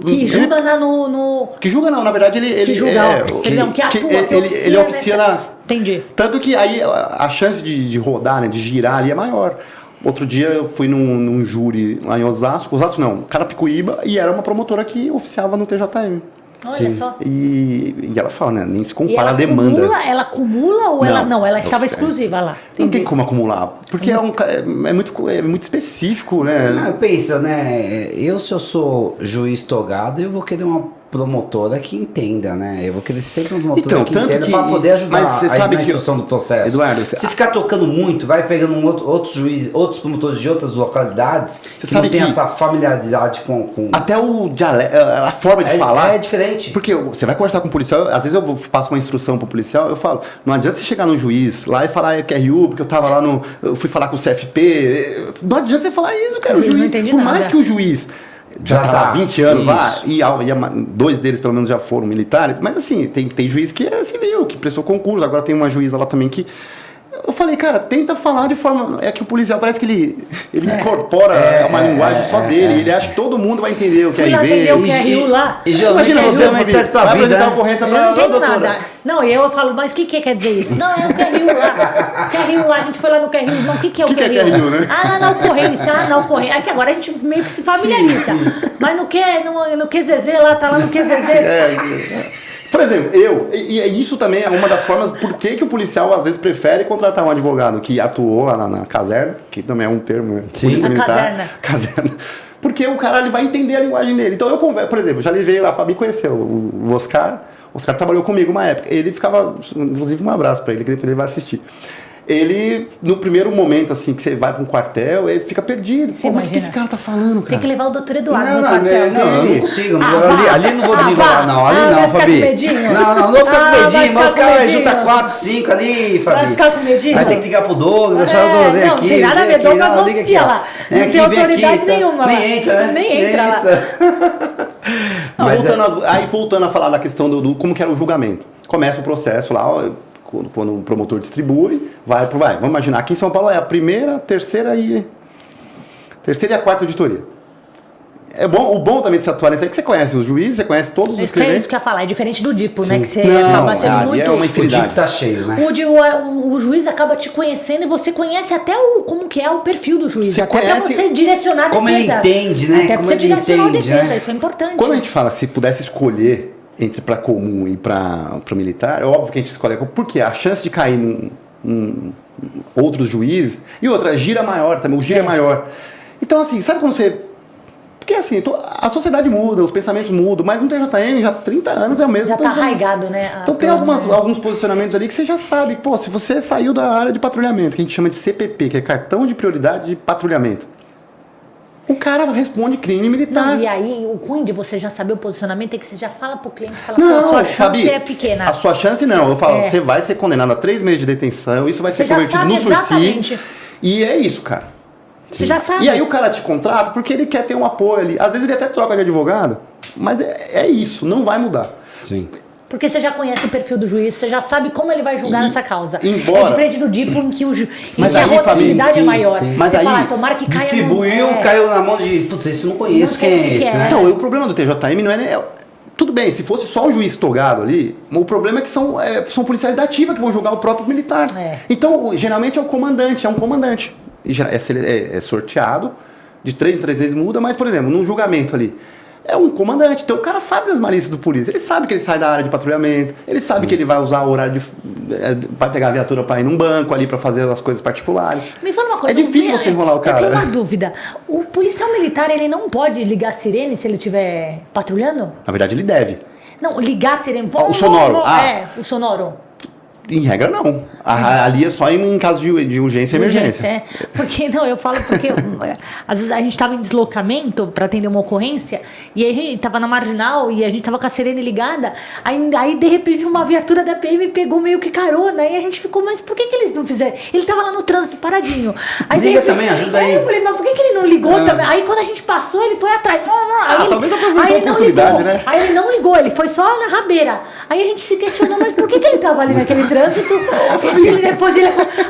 Que julga no... Que julga não, na verdade ele... Que julga, que atua, ele oficia na... Entendi. Tanto que aí a chance de rodar, né, de girar ali é maior. Outro dia eu fui num júri lá em Osasco, Carapicuíba, e era uma promotora que oficiava no TJM. Olha só. E ela fala, né, nem se compara a demanda. Ela acumula ou ela não? Ela estava exclusiva lá. Entendi. Não tem como acumular, porque é muito específico, né? Não, pensa, né, se eu sou juiz togado, eu vou querer uma promotora que entenda, né? Eu vou querer sempre uma promotora que entenda para poder ajudar na instrução do processo. Eduardo, se ficar tocando muito, vai pegando outros juízes, outros promotores de outras localidades que não tem essa familiaridade com... Até a forma de falar... É diferente. Porque você vai conversar com o policial, às vezes eu passo uma instrução pro policial, eu falo, não adianta você chegar no juiz lá e falar QRU, porque eu tava lá eu fui falar com o CFP, não adianta você falar isso, cara. O juiz, não entendi por nada. mais que o juiz... Já tá há 20 anos lá, e 2 deles pelo menos já foram militares, mas assim, tem juiz que é civil, que prestou concurso, agora tem uma juíza lá também que... Eu falei, cara, tenta falar de forma... É que o policial parece que ele incorpora uma linguagem só dele, ele acha que todo mundo vai entender o QRV. O QRU lá. E geralmente você vai traz pra vai vida, apresentar a ocorrência pra não entendo doutora. nada. Não, e eu falo, mas o que quer dizer isso? Não, é o QRU lá. QRU lá, a gente foi lá no QRU. Não, o que é o QRU? Que é QRU, né? Na ocorrência. Na ocorrência. É que agora a gente meio que se familiariza. Mas no QZZ lá, tá lá no QZZ. Por exemplo, e isso também é uma das formas por que o policial às vezes prefere contratar um advogado que atuou lá na caserna, que também é um termo, né? Sim. Polícia Militar. Caserna. Porque o cara ele vai entender a linguagem dele. Então eu converso, por exemplo, já levei, a Fabi conheceu o Oscar. O Oscar trabalhou comigo uma época. Ele ficava, inclusive um abraço pra ele, que depois ele vai assistir. Ele, no primeiro momento, assim, que você vai para um quartel, ele fica perdido. Pô, mas o que esse cara tá falando, cara? Tem que levar o doutor Eduardo no quartel. Não, eu não consigo. Ali não vou desenrolar, não. Ali não, Fabi. Não vou ficar com medinho. Mas os caras juntam 4, 5 ali, Fabi. Vai ficar com medinho? Aí tem que ligar pro Douglas, fala, Douglas, vem aqui. Não, tem nada a ver, Douglas não oficia lá. Não tem autoridade nenhuma. Nem entra, né? Nem entra lá. Voltando a falar da questão do como que era o julgamento. Começa o processo lá, quando o promotor distribui, vamos imaginar, aqui em São Paulo é a primeira, terceira e a quarta auditoria. O bom também de se atuar nisso aí é que você conhece os juízes, você conhece todos os escreventes. É isso que eu ia falar, é diferente do DIPO, né? Que você acaba sendo muito... É uma infinidade. O DIPO tá cheio, né? O juiz acaba te conhecendo e você conhece até como que é o perfil do juiz. Você até conhece... pra você direcionar a defesa. Como ele entende, né? Até pra você direcionar a defesa, né? isso é importante. Quando a gente fala que se pudesse escolher entre para comum e para militar, é óbvio que a gente escolhe. Porque a chance de cair em outros juízes... E outra, gira maior também, o giro é maior. Então, assim, sabe quando você... Porque assim, a sociedade muda, os pensamentos mudam, mas no TJM já há 30 anos é o mesmo. Já está arraigado, né? Então tem alguns posicionamentos ali que você já sabe. Pô, se você saiu da área de patrulhamento, que a gente chama de CPP, que é Cartão de Prioridade de Patrulhamento, o cara responde crime militar. Não, e aí, o ruim de você já saber o posicionamento é que você já fala pro cliente, não, a sua chance Fabi, é pequena. A sua chance não. Eu falo, você vai ser condenado a 3 meses de detenção, isso vai ser convertido no suicídio. E é isso, cara. Você já sabe. E aí o cara te contrata porque ele quer ter um apoio ali. Às vezes ele até troca de advogado, mas é isso, não vai mudar. Sim. Porque você já conhece o perfil do juiz, você já sabe como ele vai julgar nessa causa. Embora... É diferente do DIPO em que a aí, hostilidade é maior. Sim. Mas você aí, fala, tomara que caia caiu na mão de... Putz, esse eu não conheço, quem é esse, né? Então, o problema do TJM não é... Tudo bem, se fosse só o juiz togado ali, o problema é que são policiais da ativa que vão julgar o próprio militar. Então, geralmente é um comandante. É sorteado, de 3 em 3 vezes muda, mas, por exemplo, num julgamento ali, é um comandante, então o cara sabe das malícias do polícia, ele sabe que ele sai da área de patrulhamento, ele sabe que ele vai usar o horário vai pegar a viatura para ir num banco ali para fazer as coisas particulares. Me fala uma coisa. É difícil você enrolar o cara. Eu tenho uma dúvida. O policial militar, ele não pode ligar a sirene se ele estiver patrulhando? Na verdade, ele deve. Não, ligar a sirene. O sonoro. O sonoro. Em regra, não. Ali é só em caso de urgência e emergência. Porque, não, eu falo porque às vezes a gente estava em deslocamento para atender uma ocorrência e aí a gente estava na marginal e a gente estava com a sirene ligada, aí de repente uma viatura da PM pegou meio que carona, aí a gente ficou, mas por que eles não fizeram? Ele estava lá no trânsito paradinho. Aí, liga também, ajuda aí. Eu falei, mas por que ele não ligou também? Aí quando a gente passou, ele foi atrás. Talvez aproveitou a oportunidade, né? Aí ele não ligou, ele foi só na rabeira. Aí a gente se questionou, mas por que ele estava ali naquele trânsito?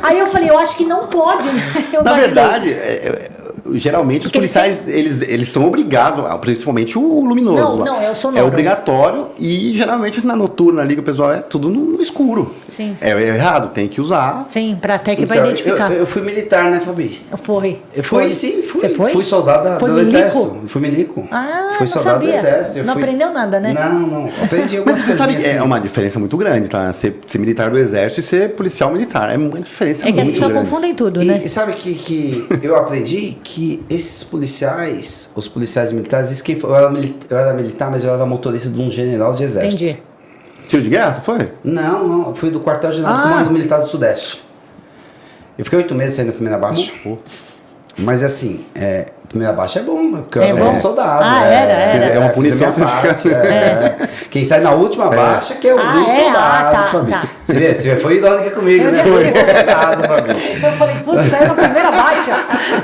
Aí eu falei, eu acho que não pode, né? Na verdade, geralmente os policiais, eles são obrigados, principalmente o luminoso. Não, é o sonoro. É obrigatório e geralmente na noturna ali que o pessoal é tudo no escuro. Sim. É errado, tem que usar. Sim, até que vai identificar. Eu fui militar, né, Fabi? Foi. Sim, fui. Você foi? Fui soldado do exército. Fui milico. Fui soldado do exército. Não aprendeu nada, né? Não. Aprendi algumas Mas você sabe que assim. é uma diferença muito grande, tá? Ser militar do exército e ser policial militar. É uma diferença muito grande. É que as pessoas confundem tudo, né? E sabe que eu aprendi que esses policiais, os policiais militares, eu era militar, mas eu era motorista de um general de exército. Entendi. Tiro de guerra, você foi? Não, eu fui do quartel-general do Comando Militar do Sudeste. Eu fiquei 8 meses saindo da primeira baixa. Mas assim, primeira baixa é bom, porque eu era um soldado. Era. É uma punição. Quem sai na última baixa que é o soldado, Fabi. Tá. Você vê, foi irônica comigo, né? Foi soldado, Fabi. Eu falei, putz, saiu na primeira baixa.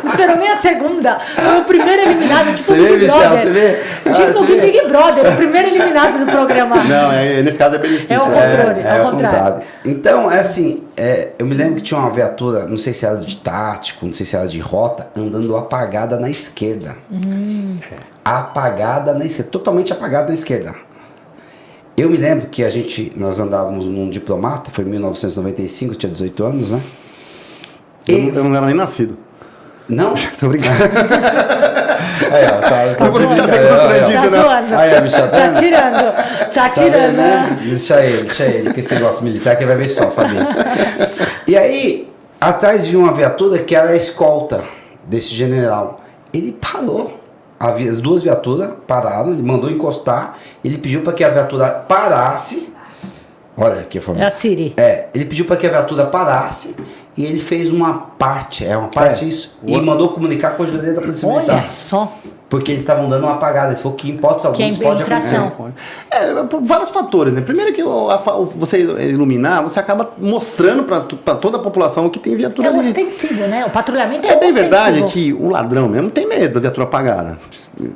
Não esperou nem a segunda. Foi o primeiro eliminado, tipo o Big Brother. Você vê? Tipo o Big Brother, o primeiro eliminado do programa. Não, nesse caso é benefício. É o contrário, é o contrário. Então, eu me lembro que tinha uma viatura, não sei se era de tático, não sei se era de rota, andando apagada na esquerda. Apagada na esquerda, totalmente apagada na esquerda. Eu me lembro que nós andávamos num diplomata, foi em 1995, eu tinha 18 anos, né? Eu não era nem nascido. Não? Tô brincando. Aí, ó, tá precisa ser constrangido, né? Aí, bicho, tá tirando, né? Deixa ele, com esse negócio militar que vai ver só, Fabi. E aí, atrás vinha uma viatura que era a escolta desse general. Ele parou. As 2 viaturas pararam, ele mandou encostar, ele pediu para que a viatura parasse. Olha aqui, falando. É a Siri. Ele pediu para que a viatura parasse e ele fez uma parte, isso, e mandou comunicar com a ajuda da Polícia Militar. Olha só. Porque eles estavam dando uma apagada. Eles falaram que em hipótese alguma isso pode acontecer. Por vários fatores, né? Primeiro que você iluminar, você acaba mostrando para toda a população que tem viatura ali. É ostensivo, né? O patrulhamento é bem ostensivo. verdade que o ladrão mesmo tem medo da viatura apagada.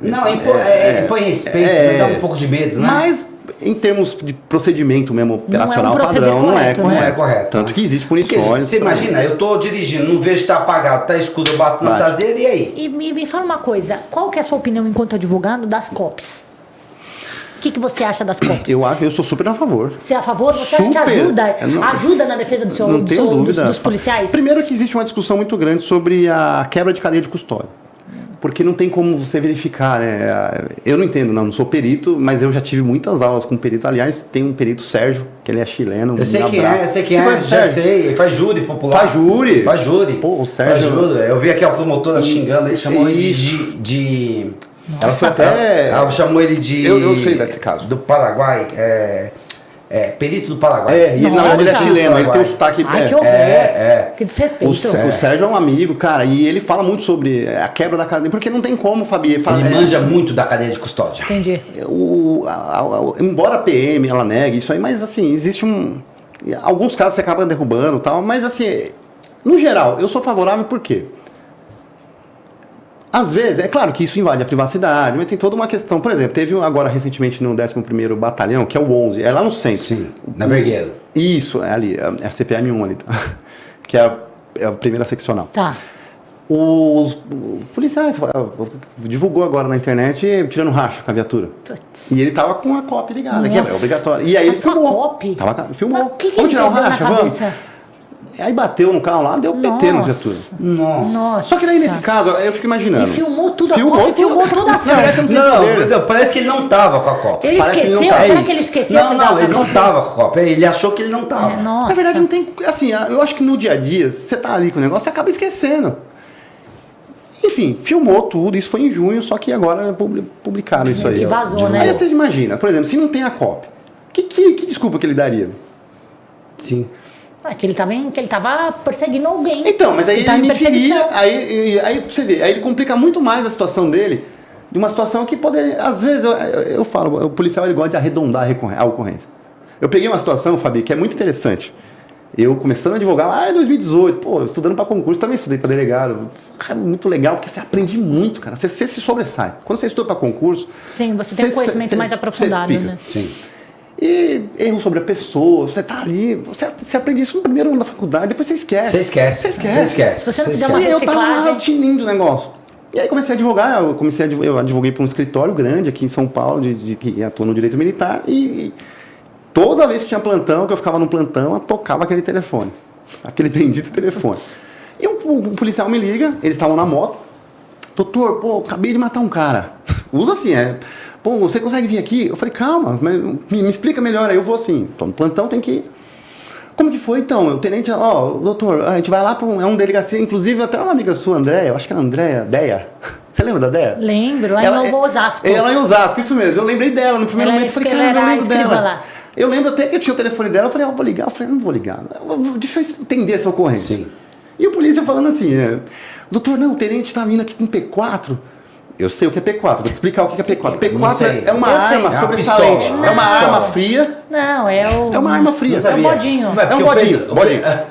Não, impõe respeito, dá um pouco de medo, né? Mas em termos de procedimento mesmo operacional padrão, não é correto. Tanto que existe punições. Porque você imagina, eu tô dirigindo, não vejo que tá apagado, tá escuro, eu bato na traseira, e aí? E me fala uma coisa, qual que é a sua opinião enquanto advogado das COPs? O que você acha das COPs? Eu sou super a favor. Você é a favor? Você acha que ajuda na defesa dos policiais? Primeiro que existe uma discussão muito grande sobre a quebra de cadeia de custódia. Porque não tem como você verificar, né? Eu não entendo, não sou perito, mas eu já tive muitas aulas com perito. Aliás, tem um perito, Sérgio, que ele é chileno. Eu sei quem é, já sei. Faz júri popular. Faz júri. Pô, o Sérgio. Faz júri. Eu vi aqui a promotora xingando, ele chamou ele de ela foi até... Ela chamou ele de... Eu sei desse caso. Do Paraguai, perito do Paraguai. E na verdade ele é chileno, ele tem um sotaque... Ai, que horror. Que desrespeito. O Sérgio é um amigo, cara, e ele fala muito sobre a quebra da cadeia, porque não tem como, Fabi... Ele manja muito da cadeia de custódia. Entendi. Embora a PM, ela negue isso aí, mas assim, existe alguns casos você acaba derrubando e tal, mas assim, no geral, eu sou favorável por quê? Às vezes, é claro que isso invade a privacidade, mas tem toda uma questão. Por exemplo, teve agora recentemente no 11º Batalhão, que é o 11, é lá no centro. Sim, na Vergueiro. Isso, é ali, é a CPM-1 ali, tá? Que é a primeira seccional. Tá. Os policiais divulgou agora na internet tirando racha com a viatura. Putz. E ele tava com a COP ligada, que é obrigatório. E aí ele filmou. COP? Filmou. O que vamos tirar o racha, vamos? Cabeça? Aí bateu no carro lá, deu PT na viatura. Nossa. Só que daí nesse caso, eu fico imaginando. Ele filmou tudo, filmou toda a ação. Não, parece que ele não tava com a Copa. Ele esqueceu? Será que ele esqueceu? Não, ele não tava com a Copa. Ele achou que ele não tava. Na verdade, não tem... Assim, eu acho que no dia a dia, você tá ali com o negócio, você acaba esquecendo. Enfim, filmou tudo, isso foi em junho, só que agora publicaram isso aí. Que vazou, né? Aí você imagina, por exemplo, se não tem a COP, que desculpa que ele daria? Sim. Que ele tava perseguindo alguém. Então, mas aí ele mentiria, aí você vê, aí ele complica muito mais a situação dele, de uma situação que poderia, às vezes, eu falo, o policial ele gosta de arredondar a ocorrência. Eu peguei uma situação, Fabi, que é muito interessante. Eu começando a advogar lá em 2018, estudando para concurso, também estudei para delegado. É muito legal, porque você aprende muito, cara. Você se sobressai. Quando você estuda para concurso... Sim, você tem um conhecimento mais aprofundado, né? Sim. E erro sobre a pessoa, você tá ali, você aprende isso no primeiro ano da faculdade, depois você esquece. Você esquece. Se você não fizer uma reciclagem... E eu tava lá tinindo o negócio. E aí comecei a advogar, eu advoguei para um escritório grande aqui em São Paulo, que atua no direito militar, e toda vez que tinha plantão, que eu ficava no plantão, eu tocava aquele telefone. Aquele bendito telefone. E o policial me liga, eles estavam na moto. Doutor, acabei de matar um cara. Usa assim, você consegue vir aqui? Eu falei, calma, me explica melhor. Aí eu vou assim, tô no plantão, tem que ir. Como que foi então? O tenente, doutor, a gente vai lá para um delegacia, inclusive até uma amiga sua, Andréia, eu acho que era Andréia, Deia. Você lembra da Deia? Lembro, lá em Osasco. Ela em Osasco, isso mesmo. Eu lembrei dela no primeiro momento. Eu falei, cara, eu lembro dela. Lá. Eu lembro até que eu tinha o telefone dela, eu falei, vou ligar. Eu falei, não vou ligar. Deixa eu entender essa ocorrência. Sim. E o polícia falando assim, doutor, não, o tenente está vindo aqui com P4. Eu sei o que é P4, vou te explicar o que é P4. P4 é uma arma sobressalente. É uma arma fria. Não, é uma arma fria. É um bodinho. É um bodinho.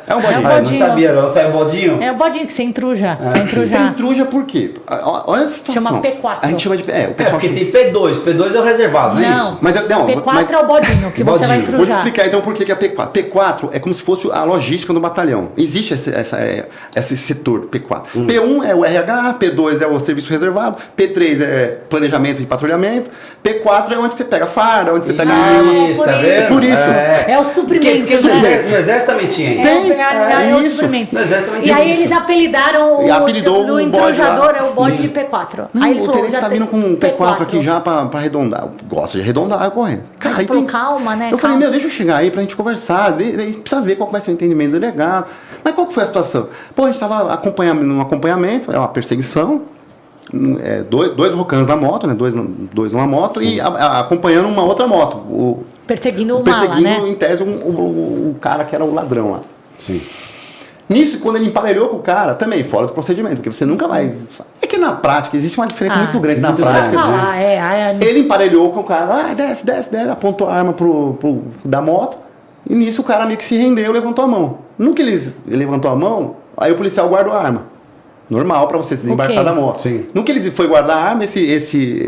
É um bodinho. Não sabia, não. Sabe o bodinho? É o bodinho que você intruja. Você intruja por quê? Olha a situação. Chama P4. A gente chama de o pessoal porque tem P2. P2 é o reservado, não é isso? P4 é o bodinho que você vai intrujar. Vou te explicar então por que é P4. P4 é como se fosse a logística do batalhão. Existe esse setor P4. P1 é o RH, P2 é o serviço reservado, P3 é planejamento de patrulhamento, P4 é onde você pega a farda, onde você pega a arma. Isso, tá vendo? É por isso. É o suprimento. Porque no exército também tinha isso. É o suprimento. E aí eles apelidaram o intrujador, é o bode de P4. Não, aí ele o tenente tá vindo com um P4 aqui já pra arredondar. Gosta de arredondar a corrente. Cara, calma, né? Eu falei, deixa eu chegar aí pra gente conversar, precisa ver qual vai ser o entendimento do delegado. Mas qual que foi a situação? A gente tava num acompanhamento, é uma perseguição, dois rocans na moto, né? Dois numa moto. Sim. E acompanhando uma outra moto. Perseguindo o mala, né? Em tese o cara que era o ladrão lá. Sim. Nisso, quando ele emparelhou com o cara, também fora do procedimento, porque você nunca vai... É que na prática, existe uma diferença muito grande na prática. Ele emparelhou com o cara, desce, apontou a arma da moto, e nisso o cara meio que se rendeu, levantou a mão. No que ele levantou a mão, aí o policial guardou a arma. Normal pra você desembarcar da moto. Sim. No que ele foi guardar a arma,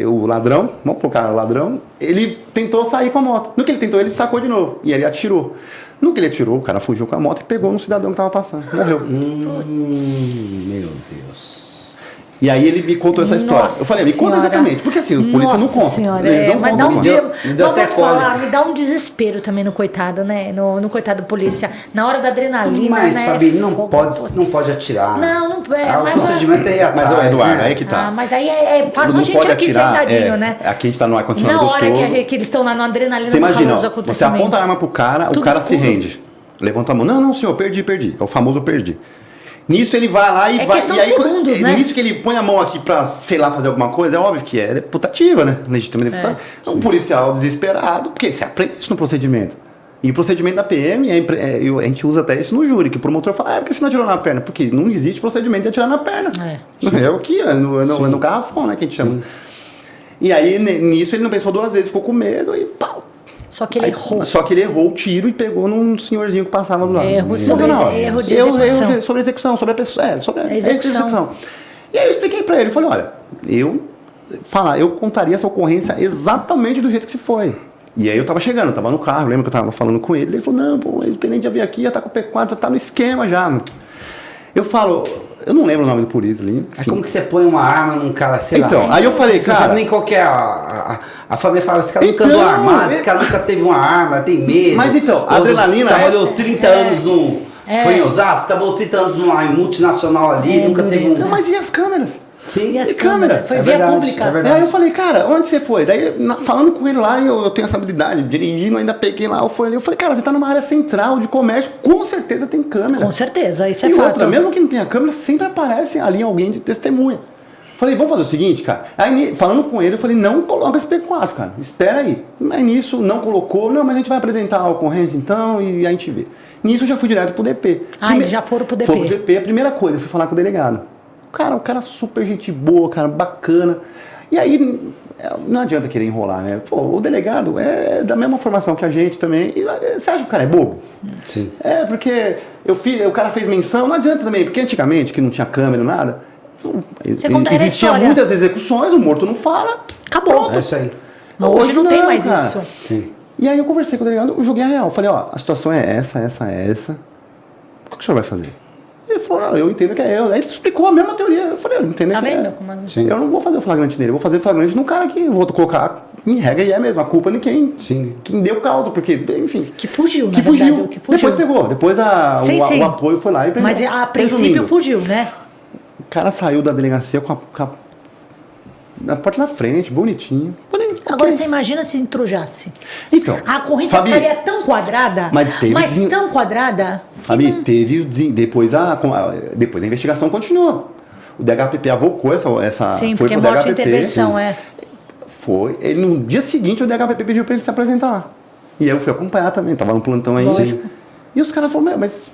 o ladrão, vamos colocar o ladrão, ele tentou sair com a moto. No que ele tentou, ele sacou de novo. E ele atirou. No que ele atirou, o cara fugiu com a moto e pegou no cidadão que tava passando. Morreu. Meu Deus. E aí ele me contou essa história. Eu falei, me conta exatamente. Porque assim, o polícia não conta. Eles não mas contam. Me deu até cólica. Me dá um desespero também no coitado, né? No coitado do polícia. Na hora da adrenalina, mas, né? Fabi, não pode atirar. Não é. O procedimento é ir atrás, mas, Eduardo, né? aí que tá. Mas aí é fácil não a gente pode aqui atirar, sentadinho, né? Aqui a gente tá no ar-condicionado Na gostoso. hora que eles estão lá na adrenalina, você imagina, você acontecimentos. aponta a arma pro cara, Tudo o cara se escuro. rende. Levanta a mão. Não, senhor, perdi. É o famoso perdi. Nisso ele vai lá e vai. Questão E aí, de segundos, né? Nisso que ele põe a mão aqui pra, sei lá, fazer alguma coisa, é óbvio que é putativa, né? Legítima defesa. É um policial desesperado, porque você aprende isso no procedimento. E o procedimento da PM, a gente usa até isso no júri, que o promotor fala, por que você não atirou na perna? Porque não existe procedimento de atirar na perna. É o que? É no garrafão, né, que a gente chama. E aí, nisso, ele não pensou duas vezes, ficou com medo e pau. Só que ele errou. Só que ele errou o tiro e pegou num senhorzinho que passava do lado. Erro de execução. Sobre a execução, sobre a pessoa. Sobre a execução. E aí eu expliquei pra ele, falei, olha, eu contaria essa ocorrência exatamente do jeito que se foi. E aí eu tava chegando, eu tava no carro, lembra que eu tava falando com ele, ele falou, não, pô, o tenente já veio aqui, já tá com o P4, já tá no esquema já. Eu falo, eu não lembro o nome do polícia ali. É como que você põe uma arma num cara, sei lá. Então, aí eu falei, você cara... Você sabe nem qual que é a família fala, esse cara nunca andou armado, esse cara nunca teve uma arma, tem medo. Mas então, a adrenalina... Trabalhou 30 anos foi em Osasco, trabalhou 30 anos numa multinacional ali, nunca teve um... Não, mas e as câmeras? Sim, e as câmeras? Foi via pública. É verdade. Aí eu falei, cara, onde você foi? Daí, falando com ele lá, eu tenho essa habilidade, dirigindo, ainda peguei lá, eu falei, cara, você tá numa área central de comércio, com certeza tem câmera. Com certeza, isso é e fato. outra, mesmo que não tenha câmera, sempre aparece ali alguém de testemunha. Falei, vamos fazer o seguinte, cara. Aí, falando com ele, eu falei, não coloca esse P4, cara. Espera aí. Mas nisso, não colocou. Não, mas a gente vai apresentar a ocorrência, então, e a gente vê. Nisso, eu já fui direto pro DP. Eles já foram pro DP. Foi pro DP. A primeira coisa, eu fui falar com o delegado. O cara super gente boa, cara, bacana. E aí, não adianta querer enrolar, né? Pô, o delegado é da mesma formação que a gente também. E você acha que o cara é bobo? Sim. Porque o cara fez menção, não adianta também. Porque antigamente, que não tinha câmera, nada, existiam muitas execuções, o morto não fala. Acabou. Pronto. É isso aí. Mas hoje não tem mais cara. isso. Sim. E aí eu conversei com o delegado, eu joguei a real. Falei, a situação é essa. O que o senhor vai fazer? Ele falou, eu entendo que é eu. Aí ele explicou a mesma teoria. Eu falei, eu entendo que é. Sim. Eu não vou fazer o flagrante nele, eu vou fazer o flagrante no cara que eu vou colocar em regra e é mesmo. A culpa é de quem deu causa, porque, enfim. Que fugiu, que fugiu. Depois pegou. Depois o apoio foi lá e pegou. Mas a princípio fugiu, né? O cara saiu da delegacia com a porta na frente, bonitinho. Agora você imagina se intrujasse. Então, a ocorrência ficaria tão quadrada, mas tão quadrada. Fabi, teve depois a investigação continuou. O DHPP avocou essa Sim, foi porque pro morte DHPP. E intervenção, Foi. No dia seguinte o DHPP pediu pra ele se apresentar lá. E eu fui acompanhar também, tava no plantão aí. Lógico. E os caras falaram, mas...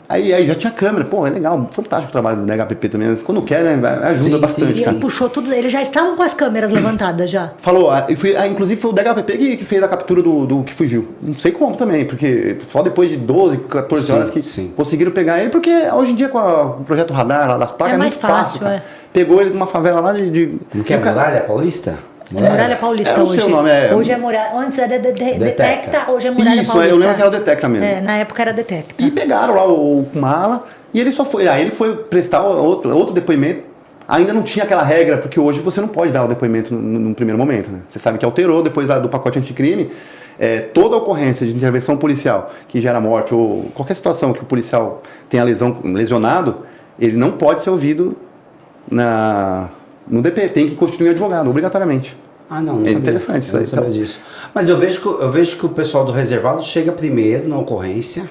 Aí já tinha câmera, pô, é legal, fantástico o trabalho do DHPP também, quando quer, né, ajuda bastante. E ele puxou tudo, eles já estavam com as câmeras levantadas já. Falou, inclusive foi o DHPP que fez a captura do que fugiu. Não sei como também, porque só depois de 12, 14 horas que conseguiram pegar ele, porque hoje em dia com o projeto radar lá das placas é mais fácil. Pegou eles numa favela lá de... Não quer Muralha Paulista? Muralha Paulista hoje. O seu nome hoje é Muralha. Antes era Detecta, hoje é Muralha Isso, Paulista. Eu lembro que era o Detecta mesmo. Na época era Detecta. E pegaram lá o mala e ele só foi. Aí ele foi prestar outro depoimento. Ainda não tinha aquela regra, porque hoje você não pode dar o depoimento num primeiro momento, né? Você sabe que alterou depois do pacote anticrime. Toda ocorrência de intervenção policial que gera morte ou qualquer situação que o policial tenha lesionado, ele não pode ser ouvido no DP, tem que constituir advogado, obrigatoriamente. Não é sabia. Interessante isso aí. Não sabia disso. Mas eu vejo que o pessoal do reservado chega primeiro na ocorrência,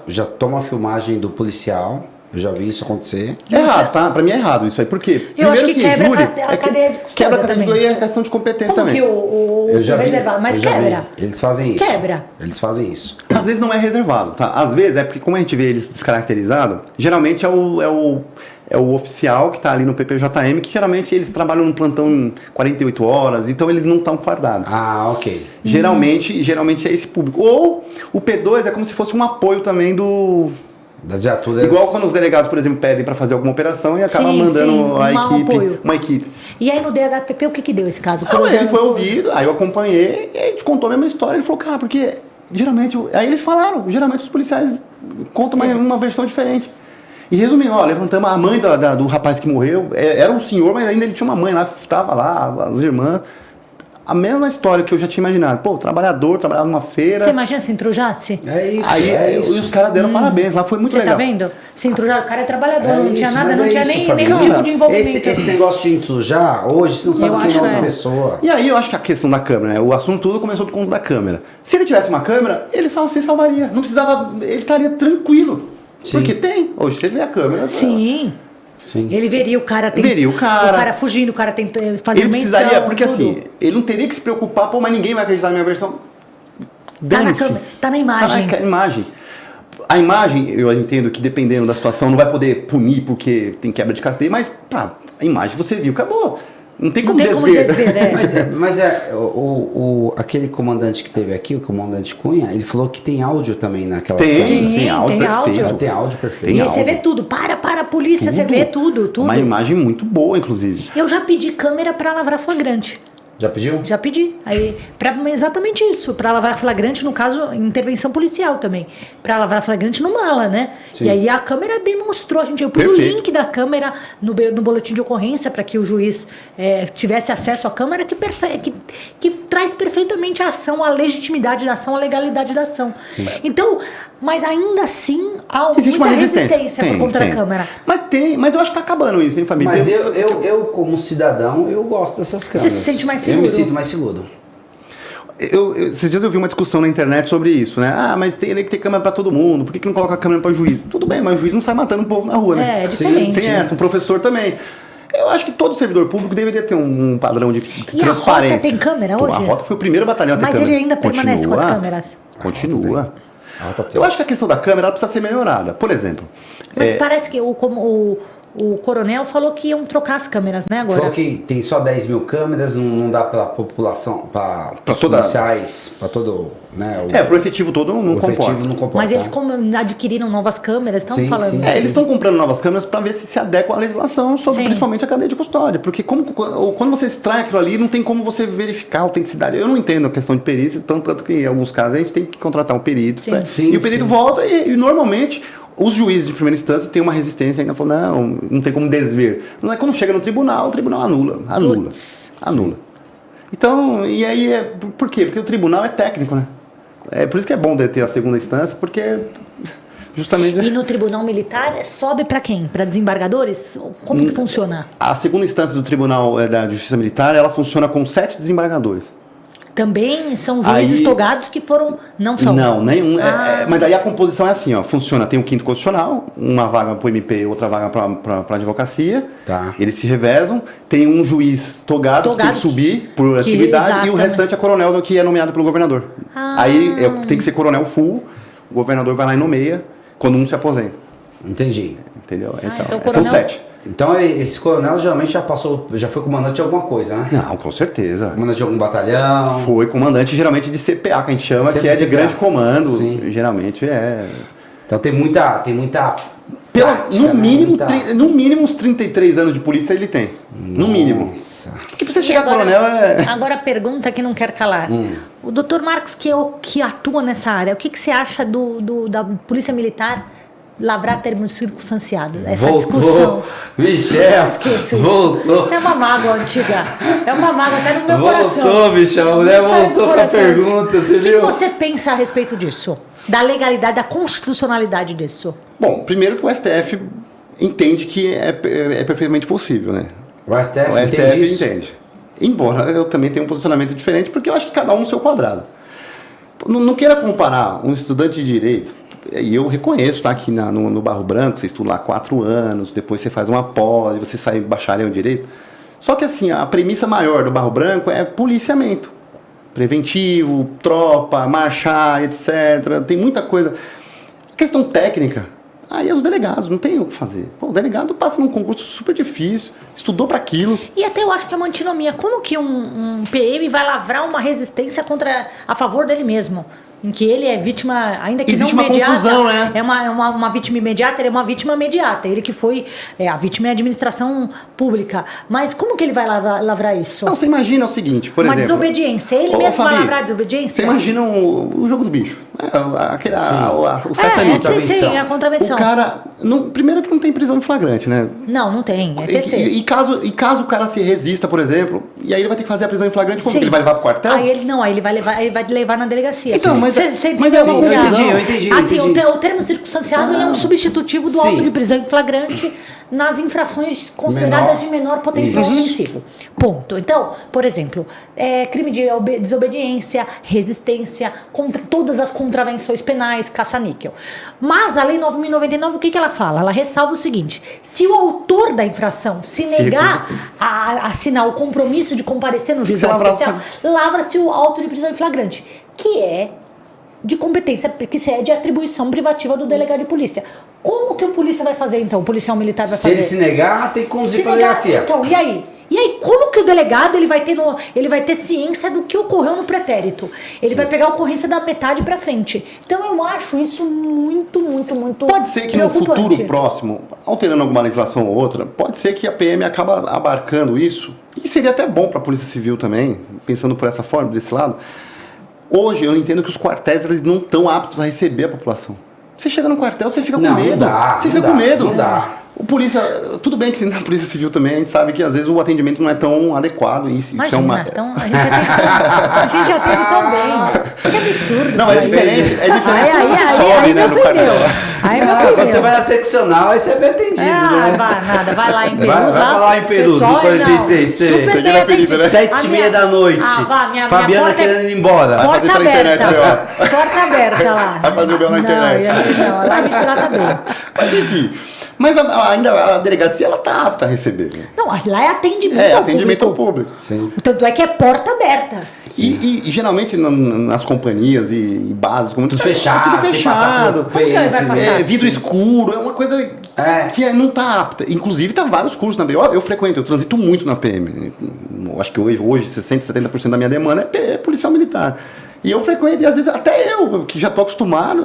já toma a filmagem do policial, Eu já vi isso acontecer. É errado, tá? Pra mim é errado isso aí. Por quê? Eu acho que quebra júri, a cadeia de custódia. quebra a cadeia de também. custódia e é questão de competência Como também. que o reservado, mas quebra. Eles fazem isso. Quebra. Eles fazem isso. Às vezes não é reservado, tá? Às vezes é porque, como a gente vê eles descaracterizados, geralmente é o oficial que tá ali no PPJM, que geralmente eles trabalham no plantão em 48 horas, então eles não estão fardados. Ah, ok. Geralmente é esse público. Ou o P2 é como se fosse um apoio também do... Das viaturas... Igual quando os delegados, por exemplo, pedem para fazer alguma operação e acaba Sim, mandando sim, uma equipe. E aí no DHPP o que deu esse caso? Ele foi ouvido, aí eu acompanhei e a gente contou a mesma história. Ele falou, cara, porque geralmente... Aí eles falaram, geralmente os policiais contam uma versão diferente. E resumindo, levantamos a mãe do rapaz que morreu, era um senhor, mas ainda ele tinha uma mãe lá, que estava lá, as irmãs. A mesma história que eu já tinha imaginado. Pô, trabalhador, trabalhava numa feira. Você imagina se intrujasse? É isso, Aí isso. E os caras deram parabéns, lá foi muito legal. Você tá vendo? Se intrujar, o cara é trabalhador, não tinha isso, nada, mas não tinha isso, nem família. nenhum tipo de envolvimento. Esse negócio de intrujar, hoje você não sabe quem é outra pessoa. E aí eu acho que a questão da câmera, né? O assunto tudo começou por conta da câmera. Se ele tivesse uma câmera, ele se salvaria. Não precisava, ele estaria tranquilo. Sim. Porque tem. Hoje você vê a câmera. Sim. Sim. Ele veria o cara o cara fugindo, o cara tentando fazer ele menção. Precisaria, porque tudo. assim, ele não teria que se preocupar, mas ninguém vai acreditar na minha versão. Tá na câmera, tá na imagem. Tá na imagem. A imagem, eu entendo que dependendo da situação, não vai poder punir porque tem quebra de cadeia, mas a imagem você viu, acabou. Não tem como desver. Mas aquele comandante que teve aqui, o comandante Cunha, ele falou que tem áudio também naquelas câmeras. Tem áudio perfeito. Tem áudio perfeito. E aí você vê tudo. Para a polícia, você vê tudo. Uma imagem muito boa, inclusive. Eu já pedi câmera para lavrar flagrante. Já pediu? Já pedi. Aí, exatamente isso. Para lavrar flagrante, no caso, intervenção policial também. Para lavrar flagrante no mala, né? Sim. E aí a câmera demonstrou. Eu pus o link da câmera no boletim de ocorrência para que o juiz tivesse acesso à câmera que traz perfeitamente a ação, a legitimidade da ação, a legalidade da ação. Sim. Então, mas ainda assim há existe muita uma resistência por conta da câmera. Mas eu acho que tá acabando isso, hein, família? Mas eu como cidadão, eu gosto dessas câmeras. Você se sente mais seguro? Eu me sinto mais seguro. Esses dias eu vi uma discussão na internet sobre isso, né? Mas tem que ter câmera pra todo mundo, por que não coloca a câmera para o juiz? Tudo bem, mas o juiz não sai matando o povo na rua, né? É diferente. Tem essa, um professor também. Eu acho que todo servidor público deveria ter um padrão de transparência. A Rota tem câmera hoje? A Rota foi o primeiro batalhão a ter câmera. Mas ele ainda permanece com as câmeras? Continua. Eu acho que a questão da câmera ela precisa ser melhorada. Por exemplo... Mas parece que o coronel falou que iam trocar as câmeras, né, agora? Falou que tem só 10 mil câmeras, não dá para a população, para os policiais, para todo... Né, pro efetivo todo não comporta. Mas eles adquiriram novas câmeras, estão falando. Sim. Eles estão comprando novas câmeras para ver se adequa à legislação sobre principalmente a cadeia de custódia. Porque quando você extrai aquilo ali, não tem como você verificar a autenticidade. Eu não entendo a questão de perícia, tanto que em alguns casos a gente tem que contratar um perito. E o perito volta e normalmente... Os juízes de primeira instância têm uma resistência ainda, falam, não tem como desver. Não é quando chega no tribunal, o tribunal anula. Então, e aí, por quê? Porque o tribunal é técnico, né? É por isso que é bom ter a segunda instância, porque justamente... E no tribunal militar, sobe para quem? Para desembargadores? Como que funciona? A segunda instância do tribunal da Justiça Militar, ela funciona com 7 desembargadores. Também são juízes togados que foram... Não são? Não, nenhum. Mas daí a composição é assim, ó. Funciona, tem o 5º constitucional, uma vaga para o MP, outra vaga para a advocacia. Tá. Eles se revezam. Tem um juiz togado que tem que subir por atividade e o restante é coronel que é nomeado pelo governador. Aí tem que ser coronel full, o governador vai lá e nomeia quando um se aposenta. Entendi. Entendeu? Então são 7. Então esse coronel geralmente já foi comandante de alguma coisa, né? Não, com certeza. Comandante de algum batalhão. Foi comandante geralmente de CPA, que a gente chama, que é de grande comando. Sim. Geralmente é. Então tem muita no mínimo uns 33 anos de polícia ele tem. No mínimo. Porque pra você chegar a coronel Agora a pergunta que não quer calar. O doutor Marcos, que atua nessa área, o que você acha da Polícia Militar lavrar termos circunstanciados? Essa discussão. Michel, Esqueço voltou. Isso é uma mágoa antiga. É uma mágoa até no meu coração. Voltou, Michel. A mulher voltou com a pergunta, você viu? O que você pensa a respeito disso? Da legalidade, da constitucionalidade disso? Bom, primeiro que o STF entende que é perfeitamente possível, né? O STF entende. Embora eu também tenha um posicionamento diferente, porque eu acho que cada um no seu quadrado. Não queira comparar um estudante de direito. e eu reconheço, tá? Que no Barro Branco, você estuda lá 4 anos, depois você faz uma pós, você sai bacharel em direito. Só que assim, a premissa maior do Barro Branco é policiamento. Preventivo, tropa, marchar, etc. Tem muita coisa. Questão técnica, aí é os delegados, não tem o que fazer. Pô, o delegado passa num concurso super difícil, estudou para aquilo. E até eu acho que é uma antinomia. Como que um PM vai lavrar uma resistência a favor dele mesmo? Em que ele é vítima, ainda que existe não uma imediata. Confusão, né? É uma vítima imediata, ele é uma vítima imediata. Ele que foi a vítima é a administração pública. Mas como que ele vai lavrar isso? Não, você imagina o seguinte, por exemplo... Uma desobediência. Ele mesmo vai lavrar a desobediência? Você imagina o jogo do bicho. Os caçanitas. Sim, a contravenção. O cara... primeiro que não tem prisão em flagrante, né? Não tem. É terceiro. E caso o cara se resista, por exemplo, e aí ele vai ter que fazer a prisão em flagrante, como que ele vai levar pro quartel? Aí ele vai levar na delegacia. Então, mas você é uma confusão. Eu entendi. Assim, o termo circunstanciado ele é um substitutivo do auto de prisão em flagrante nas infrações consideradas de menor potencial ofensivo. Ponto. Então, por exemplo, crime de desobediência, resistência, contra todas as contravenções penais, caça-níquel. Mas a Lei 9.099, o que ela fala? Ela ressalva o seguinte: se o autor da infração se negar a assinar o compromisso de comparecer no juizado especial, lavra-se o auto de prisão em flagrante, que é de competência, porque isso é de atribuição privativa do delegado de polícia. Como que o polícia vai fazer, então? O policial militar vai fazer? Se ele se negar, tem que conduzir para a delegacia. Então, e aí? E aí, como que o delegado ele vai ter ciência do que ocorreu no pretérito? Ele vai pegar a ocorrência da metade para frente. Então, eu acho isso muito Pode ser que no futuro próximo, alterando alguma legislação ou outra, pode ser que a PM acaba abarcando isso, e seria até bom para a Polícia Civil também, pensando por essa forma, desse lado. Hoje eu entendo que os quartéis eles não estão aptos a receber a população. Você chega no quartel, você fica com medo. Você fica com medo. Não dá. O polícia, tudo bem que na Polícia Civil também a gente sabe que às vezes o atendimento não é tão adequado. Imagina, então a gente já teve tão bem. Que absurdo. Não, é diferente quando você sobe, né, no quartel. Quando você vai na seccional, aí você é bem atendido, né? Vai lá em Perus. Vai lá em Perus, no 46C. Super bem atendido. 7h30 da noite. Fabiana querendo ir embora. Vai fazer pela internet, ó. Porta aberta lá. Vai fazer o meu na internet. Não, lá a gente trata bem. Mas enfim... Mas ainda a delegacia, ela tá apta a receber. Né? Não, lá é atendimento ao atendimento ao público. Sim. Tanto é que é porta aberta. E geralmente nas companhias e bases, como tudo fechado. Como que ele vai passar? Vidro escuro, é uma coisa que não tá apta. Inclusive, tá vários cursos na PM. Eu frequento, eu transito muito na PM. Acho que hoje 60%, 70% da minha demanda é policial militar. E eu frequento, e às vezes até eu, que já tô acostumado,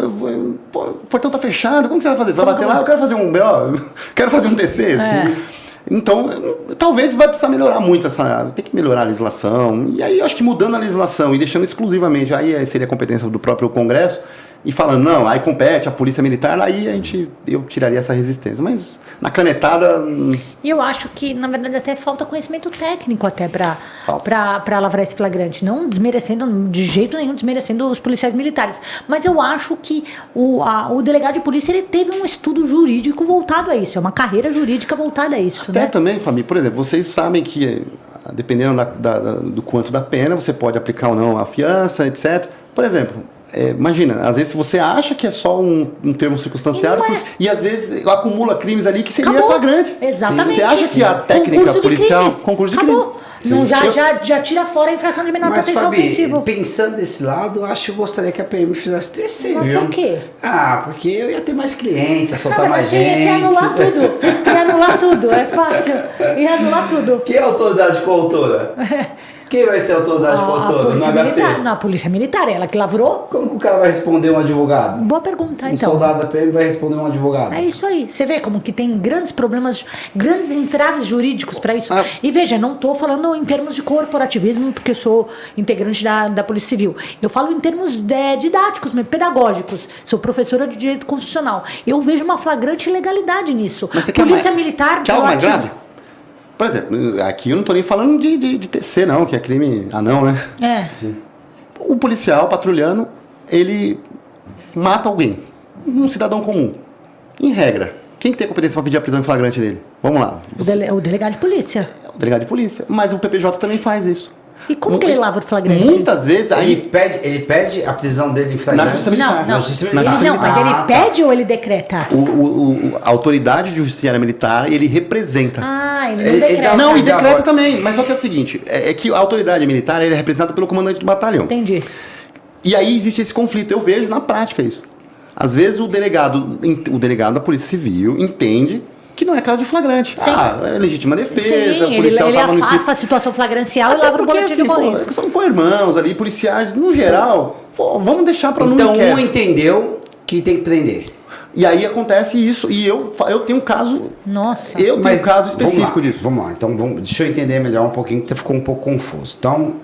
o portão tá fechado, como que você vai fazer? Você vai bater lá? Eu quero fazer um BO, quero fazer um TC. Então, talvez vai precisar melhorar muito tem que melhorar a legislação. E aí, eu acho que mudando a legislação e deixando exclusivamente, aí seria a competência do próprio Congresso, e falando, não, aí compete a Polícia Militar, aí eu tiraria essa resistência. Mas na canetada... E eu acho que, na verdade, até falta conhecimento técnico até para lavrar esse flagrante. Não desmerecendo, de jeito nenhum, desmerecendo os policiais militares. Mas eu acho que o delegado de polícia, ele teve um estudo jurídico voltado a isso. É uma carreira jurídica voltada a isso. Até né? também, Fabi, por exemplo, vocês sabem que, dependendo do quanto da pena, você pode aplicar ou não a fiança, etc. Por exemplo... imagina, às vezes você acha que é só um termo circunstanciado e às vezes acumula crimes ali que seria flagrante. Exatamente. Você acha que a técnica policial... Concurso de crimes. Não, já tira fora a infração de menor potencial ofensivo. Pensando desse lado, acho que eu gostaria que a PM fizesse TC, mas viu? Por quê? Porque eu ia ter mais clientes, ia soltar mais gente. Ia anular tudo, é fácil. Ia anular tudo. Quem é a autoridade coautora? Quem vai ser a autoridade coautora no HC? A Polícia Militar, ela que lavrou. Como que o cara vai responder um advogado? Boa pergunta, então. Um soldado da PM vai responder um advogado. É isso aí. Você vê como que tem grandes problemas, grandes entraves jurídicos para isso. E veja, não estou falando em termos de corporativismo, porque eu sou integrante da Polícia Civil. Eu falo em termos didáticos, pedagógicos. Sou professora de Direito Constitucional. Eu vejo uma flagrante ilegalidade nisso. Mas você Polícia Militar... Quer algo mais grave? Por exemplo, aqui eu não estou nem falando de TC, não, que é crime anão, né? Sim. O policial patrulhando, ele mata alguém, um cidadão comum. Em regra, quem que tem competência para pedir a prisão em flagrante dele? Vamos lá. O delegado de polícia. O delegado de polícia. Mas o PPJ também faz isso. E como que ele lava o flagrante? Muitas vezes... Ele pede a prisão dele em flagrante? Na justiça militar. Mas ele pede ou ele decreta? A autoridade judiciária militar, ele representa. Ele não decreta. Não, e decreta também. Mas só que é o seguinte, é que a autoridade militar ele é representada pelo comandante do batalhão. Entendi. E aí existe esse conflito. Eu vejo na prática isso. Às vezes o delegado da Polícia Civil entende que não é caso de flagrante. Sim. É legítima defesa, Sim, o policial ele estava no afasta a situação flagrancial e lava o boletim de ocorrência. São co-irmãos ali, policiais, no geral, vamos deixar para não Então um entendeu que tem que prender. E aí acontece isso, e eu tenho um caso... Nossa. Eu tenho um caso específico disso. Vamos lá, então deixa eu entender melhor um pouquinho, que ficou um pouco confuso. Então,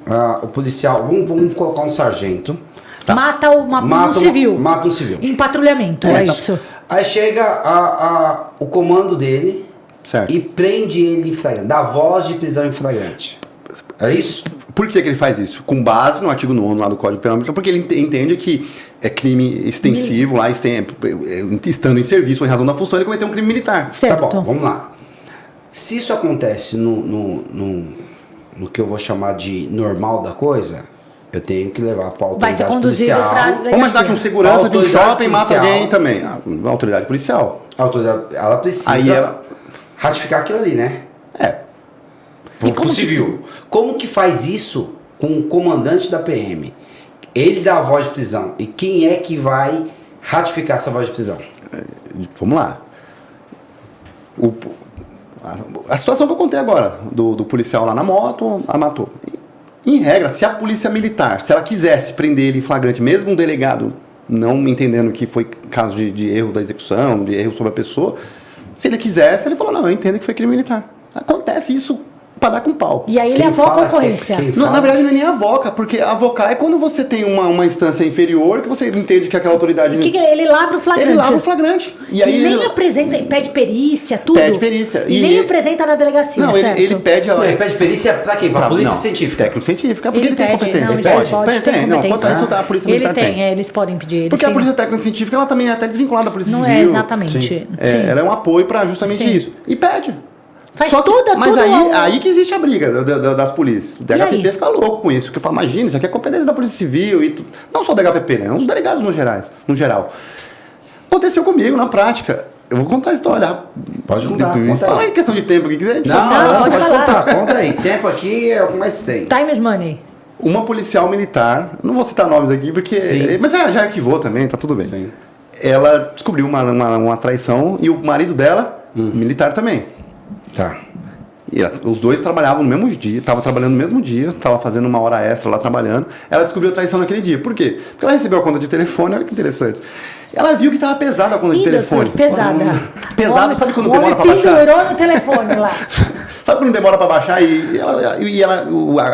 o policial, vamos colocar um sargento... Tá. Mata um civil. Mata um civil. Em patrulhamento, é isso. Aí chega o comando dele, certo, e prende ele em flagrante, dá voz de prisão em flagrante. É isso? Por que ele faz isso? Com base no artigo 9º lá do Código Penal, porque ele entende que é crime extensivo, lá estando em serviço, em razão da função, ele cometeu um crime militar. Certo. Tá bom, vamos lá. Se isso acontece no que eu vou chamar de normal da coisa, eu tenho que levar para a autoridade policial. Vamos imaginar que um segurança de um shopping mata alguém também. A autoridade policial. A autoridade, ela precisa ratificar aquilo ali, né? Pro civil. Como que faz isso com o comandante da PM? Ele dá a voz de prisão. E quem é que vai ratificar essa voz de prisão? Vamos lá. A situação que eu contei agora, do policial lá na moto, a matou. Em regra, se a polícia militar, se ela quisesse prender ele em flagrante, mesmo um delegado não entendendo que foi caso de erro da execução, de erro sobre a pessoa, se ele quisesse, ele falou, não, eu entendo que foi crime militar. Acontece isso para dar com pau. E aí ele avoca a ocorrência. Na verdade, não é nem avoca, porque avocar é quando você tem uma instância inferior que você entende que aquela autoridade... Ele lavra o flagrante. Ele lavra o flagrante. E aí nem apresenta, pede perícia, tudo. Pede perícia. E nem apresenta na delegacia, não, certo? Ele pede... Ele pede perícia pra quê? Pra polícia científica? Técnico-científica, porque ele tem competência. Ele pode. Não, quanto a isso a polícia militar tem. Eles podem pedir. Porque a polícia técnico-científica, ela também é até desvinculada da polícia civil. Não é exatamente. Sim. Ela é um apoio para justamente isso. E pede. Faz tudo. Mas aí que existe a briga das polícias. O DHPP fica louco com isso. Porque fala, imagina, isso aqui é competência da Polícia Civil. E não só o DHPP, né? Os delegados no geral. Aconteceu comigo na prática. Eu vou contar a história. Pode contar. Fala aí questão de tempo que quiser. Pode contar. Conta aí. Tempo aqui é o que mais tem. Time is money. Uma policial militar, não vou citar nomes aqui, porque... Sim. Mas já arquivou também, tá tudo bem. Sim. Ela descobriu uma traição e o marido dela, militar também. Tá. E os dois trabalhavam no mesmo dia, estavam trabalhando no mesmo dia, estavam fazendo uma hora extra lá trabalhando. Ela descobriu a traição naquele dia. Por quê? Porque ela recebeu a conta de telefone, olha que interessante. Ela viu que estava pesada a conta de telefone. Pesada. Pesada, sabe quando demora para baixar? Pendurou no telefone lá. Sabe quando demora para baixar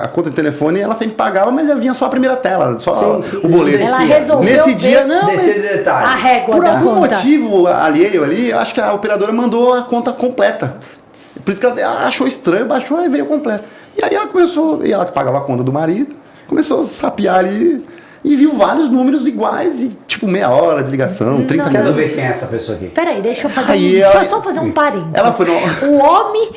a conta de telefone, ela sempre pagava, mas vinha só a primeira tela, só o boleto. Ela resolveu nesse dia, não, detalhe. A régua por da algum conta. motivo alheio ali, eu acho que a operadora mandou a conta completa. Por isso que ela achou estranho, baixou e veio completa. E aí ela começou, e ela que pagava a conta do marido, começou a sapear ali e viu vários números iguais, e tipo meia hora de ligação, 30 minutos. Quero ver quem é essa pessoa aqui. Peraí, deixa eu fazer ela, só fazer um parênteses. Ela foi O homem,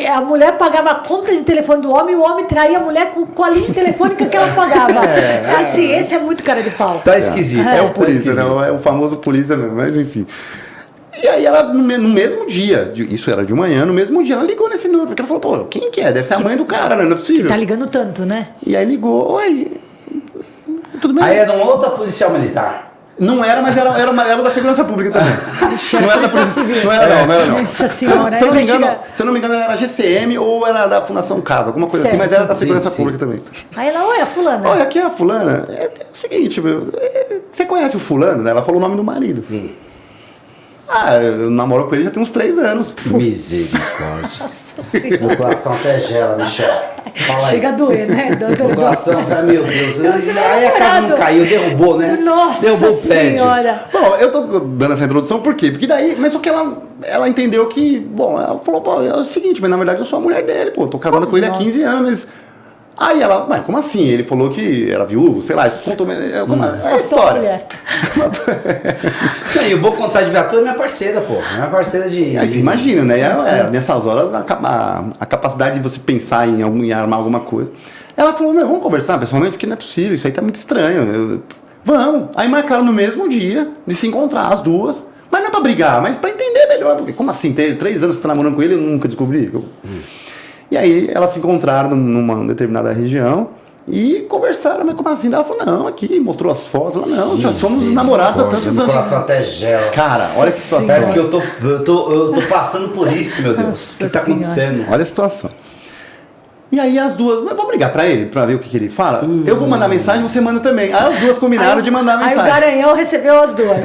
a mulher pagava a conta de telefone do homem e o homem traía a mulher com a linha telefônica que ela pagava. Assim, esse é muito cara de pau. Tá esquisito. É o polícia, né? É o famoso polícia mesmo, mas enfim. E aí ela, no mesmo dia, isso era de manhã, no mesmo dia, ela ligou nesse número, porque ela falou, pô, quem que é? Deve ser a mãe do cara, né? Não é possível. Que tá ligando tanto, né? E aí ligou, oi, tudo bem? Aí era uma outra policial militar. Não era, mas era da segurança pública também. Não era da polícia civil. Não era não. Nossa senhora, se eu não me engano, era GCM ou era da Fundação Casa, alguma coisa assim, mas era da segurança pública também. Aí ela, oi, a fulana. Olha, aqui é a fulana. É o seguinte, você conhece o fulano, né? Ela falou o nome do marido. Eu namoro com ele já tem uns 3 anos. Misericórdia. Meu coração até gela, Michel. Fala aí. Chega a doer, né? Meu coração até, meu Deus. Aí a casa não caiu, derrubou, né? Nossa derrubou o prédio. Senhora. Bom, eu tô dando essa introdução por quê? Porque daí, mas só que ela entendeu que, bom, ela falou, pô, é o seguinte, mas na verdade eu sou a mulher dele, pô, tô casada com ele há 15 anos, mas Aí ela, mas como assim? Ele falou que era viúvo, sei lá, isso contou. É a história. E o bom quando sai de viatura é minha parceira, pô. Minha parceira de. Aí você imagina, né? Nessas horas, a capacidade de você pensar em armar alguma coisa. Ela falou, meu, vamos conversar pessoalmente, porque não é possível, isso aí tá muito estranho. Vamos. Aí marcaram no mesmo dia de se encontrar, as duas. Mas não é pra brigar, mas pra entender melhor. Porque como assim? Tem 3 anos que você tá namorando com ele e eu nunca descobri? E aí elas se encontraram numa determinada região e conversaram, mas como assim? Ela falou, não, aqui, mostrou as fotos. Ela, não, já somos namorados há tantos anos. Meu coração até gela. Cara, olha a situação. Parece que eu tô passando por isso, meu Deus. O que tá acontecendo? Olha a situação. E aí as duas, mas vamos ligar pra ele, pra ver o que ele fala? Eu vou mandar mensagem, você manda também. Aí as duas combinaram de mandar mensagem. Aí o Garanhão recebeu as duas.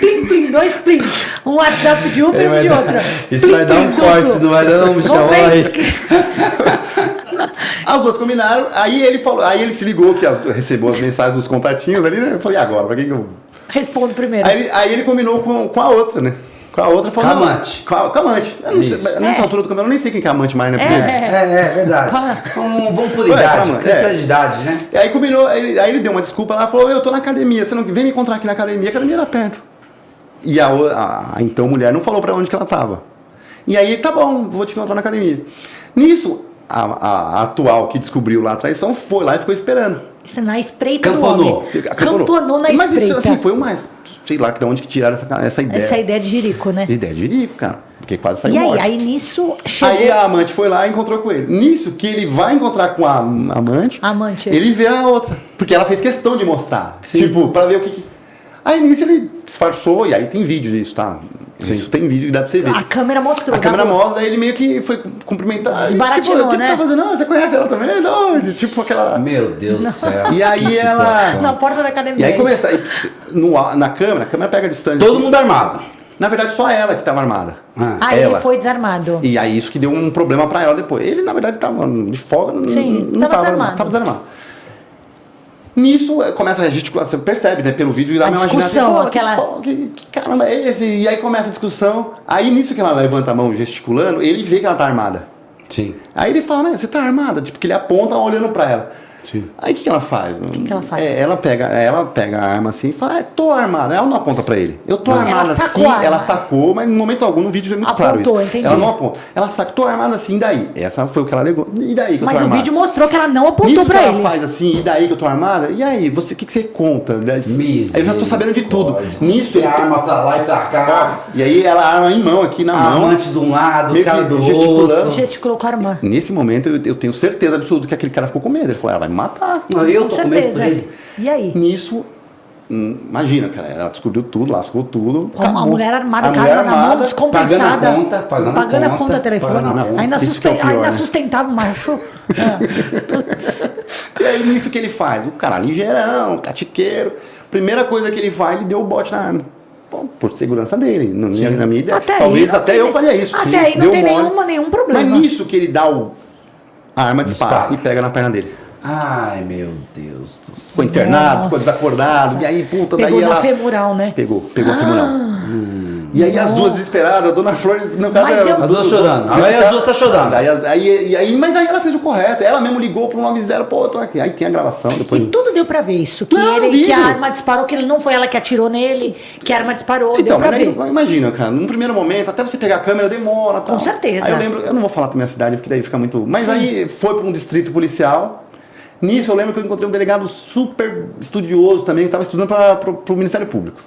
Plim, plim, 2 plim. Um WhatsApp de uma e um de outra. Isso vai dar um corte, não vai dar não, Michel. Aí. As duas combinaram, aí ele falou, aí ele se ligou que recebeu as mensagens dos contatinhos ali, né? Eu falei, e agora, pra quem que eu... Respondo primeiro. Aí ele combinou com a outra, né? Com a outra falou. Amante. Com a amante. Eu não sei, nessa altura do campeonato eu nem sei quem que é amante mais, né? Porque... É verdade. Vamos por idade, critério de idade, né? E aí combinou, aí ele deu uma desculpa lá, falou, eu tô na academia, você não vem me encontrar aqui na academia, a academia era perto. E a então mulher não falou pra onde que ela tava. E aí, tá bom, vou te encontrar na academia. Nisso, a atual que descobriu lá a traição foi lá e ficou esperando. Isso é na espreita Camponou. do homem. Camponou na espreita. Mas isso, assim, foi o mais... Sei lá de onde que tiraram essa ideia. Essa ideia de jirico, né? Ideia de jirico, cara. Porque quase saiu E aí, morte. aí nisso chegou... Aí a amante foi lá e encontrou com ele. Nisso que ele vai encontrar com a amante, ele vê a outra. Porque ela fez questão de mostrar. Sim. Tipo, pra ver o que... Aí nisso ele disfarçou, e aí tem vídeo disso, tá? Sim. Isso tem vídeo que dá pra você ver. A câmera mostrou. A câmera mostra, daí ele meio que foi cumprimentar. Desbaratinou, tipo, o que né? você tá fazendo? Não, você conhece ela também? Não, tipo aquela... Meu Deus do céu. E aí ela... Na porta da academia. E aí começa... Na câmera, a câmera pega a distância. Todo mundo armado. Na verdade, só ela que estava armada. Aí ele foi desarmado. E aí isso que deu um problema pra ela depois. Ele, na verdade, estava de folga, não estava armado. Tava desarmado. Nisso, começa a gesticulação, percebe, né, pelo vídeo, e dá uma discussão, aquela... Que caramba é esse? E aí começa a discussão. Aí nisso que ela levanta a mão gesticulando, ele vê que ela tá armada. Sim. Aí ele fala, né, você tá armada? Tipo, que ele aponta olhando pra ela. Sim. Aí o que ela faz? O que ela faz? Ela pega a arma assim e fala, tô armada. Ela não aponta pra ele. Eu tô armada assim, ela sacou, mas em momento algum no vídeo é muito apontou, claro isso. Entendi. Ela não aponta. Ela saca, tô armada assim, e daí? Essa foi o que ela alegou. E daí que eu tô armada? Mas o vídeo mostrou que ela não apontou nisso pra que ele. Ela faz assim, e daí que eu tô armada? E aí, o que você conta? Aí eu já tô sabendo de tudo. Nisso ele arma pra lá e pra cá. E aí ela arma em mão aqui na mão. Amante de um lado, o cara do outro. Gesticulou com a arma. Nesse momento eu tenho certeza absoluta que aquele cara ficou com medo. Ele falou, ela vai me matar. Eu tô com medo por ele. E aí? Nisso, imagina, cara, ela descobriu tudo, lascou tudo. Com a mulher armada, cara na mão, descompensada. Pagando a conta telefone. Ainda sustentava o macho. E aí, nisso que ele faz? O cara ligeirão, catiqueiro. Primeira coisa que ele faz, ele deu o bote na arma. Bom, por segurança dele, na minha ideia. Talvez até eu faria isso. Até aí não tem nenhum problema. Mas nisso que ele dá a arma dispara e pega na perna dele. Ai, meu Deus do céu. Ficou internado, ficou desacordado. E aí, puta, pegou daí ela... Pegou na femoral, né? Pegou a femoral. E aí as duas desesperadas, a dona Flores, no caso... As duas chorando. Aí as duas tá chorando. Mas aí ela fez o correto. Ela mesmo ligou pro 90, pô, eu tô aqui. Aí tem a gravação depois. E tudo deu pra ver isso. Que a arma disparou, que ele não foi ela que atirou nele, que a arma disparou, então, deu pra ver. Imagina, cara, num primeiro momento, até você pegar a câmera demora. Com certeza. Aí eu lembro, eu não vou falar da minha cidade, porque daí fica muito... Mas aí foi pra um distrito policial. Nisso eu lembro que eu encontrei um delegado super estudioso também, que estava estudando para o Ministério Público.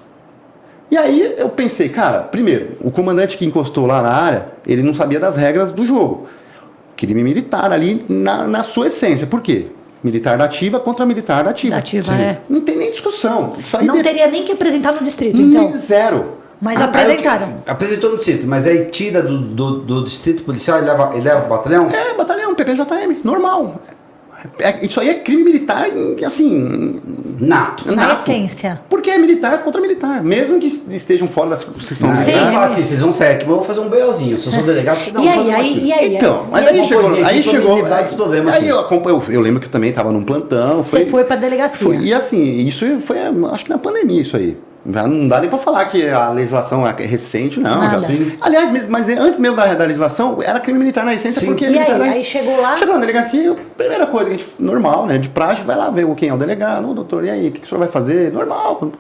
E aí eu pensei, cara, primeiro, o comandante que encostou lá na área, ele não sabia das regras do jogo. Crime militar ali na sua essência. Por quê? Militar da ativa contra militar da ativa. Não tem nem discussão. Isso aí não teria nem que apresentar no distrito, então. Zero. Mas apresentaram. Apresentou no distrito, mas aí tira do distrito policial e leva o batalhão? É, batalhão, PPJM, normal. Isso aí é crime militar, assim... Nato. Na essência. Porque é militar contra militar. Mesmo que estejam fora da circunstância militar. Eu falo assim, vocês vão sair aqui, mas eu vou fazer um BOzinho. Se eu sou delegado, vocês não vão fazer E aí? Então, mas aí chegou... Aí eu lembro que eu também estava num plantão. Você foi pra delegacia. E assim, isso foi, acho que na pandemia isso aí. Não dá nem para falar que a legislação é recente, não. Aliás, mas antes mesmo da legislação, era crime militar na essência, porque... E aí chegou lá... Chegou na delegacia, a primeira coisa que a gente, normal, né, de praxe, vai lá ver quem é o delegado, doutor, e aí, o que o senhor vai fazer? Normal.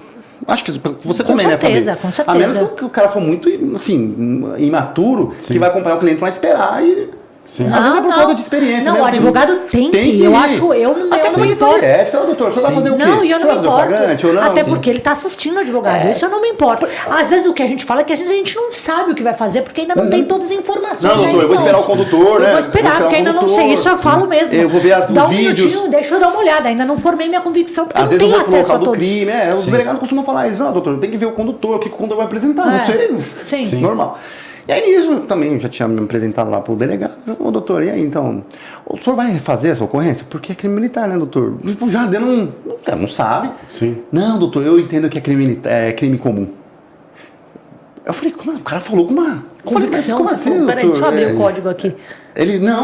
Acho que você com também, certeza, né, Fabi? Com certeza. A menos que o cara for muito, assim, imaturo, que vai acompanhar o cliente lá esperar e... Sim. Às vezes é por falta de experiência. Não, mesmo, o advogado tem que. Eu acho, eu não me até por questão de ética, doutor, o senhor vai fazer o quê? Não, e eu não me importo. Ou não? Até porque ele está assistindo o advogado. Isso eu não me importo. Às vezes o que a gente fala é que às vezes a gente não sabe o que vai fazer, porque ainda não tem todas as informações. Não, doutor, eu vou esperar o condutor, né? Eu vou esperar, porque ainda não sei. Isso eu falo mesmo. Eu vou ver os vídeos. Deixa eu dar uma olhada. Ainda não formei minha convicção, porque às não tenho vezes eu vou acesso pro a local do todos. crime. Os delegados costumam falar isso. Não, doutor, tem que ver o condutor, o que o condutor vai apresentar. Não sei. Sim. Normal. E aí nisso eu também já tinha me apresentado lá pro delegado. Ô, doutor, e aí então? O senhor vai refazer essa ocorrência? Porque é crime militar, né, doutor? O Jardim não sabe. Sim. Não, doutor, eu entendo que é crime militar, é crime comum. Eu falei, o cara falou com uma Convicção. Como assim, doutor? Peraí, deixa eu abrir o código aqui.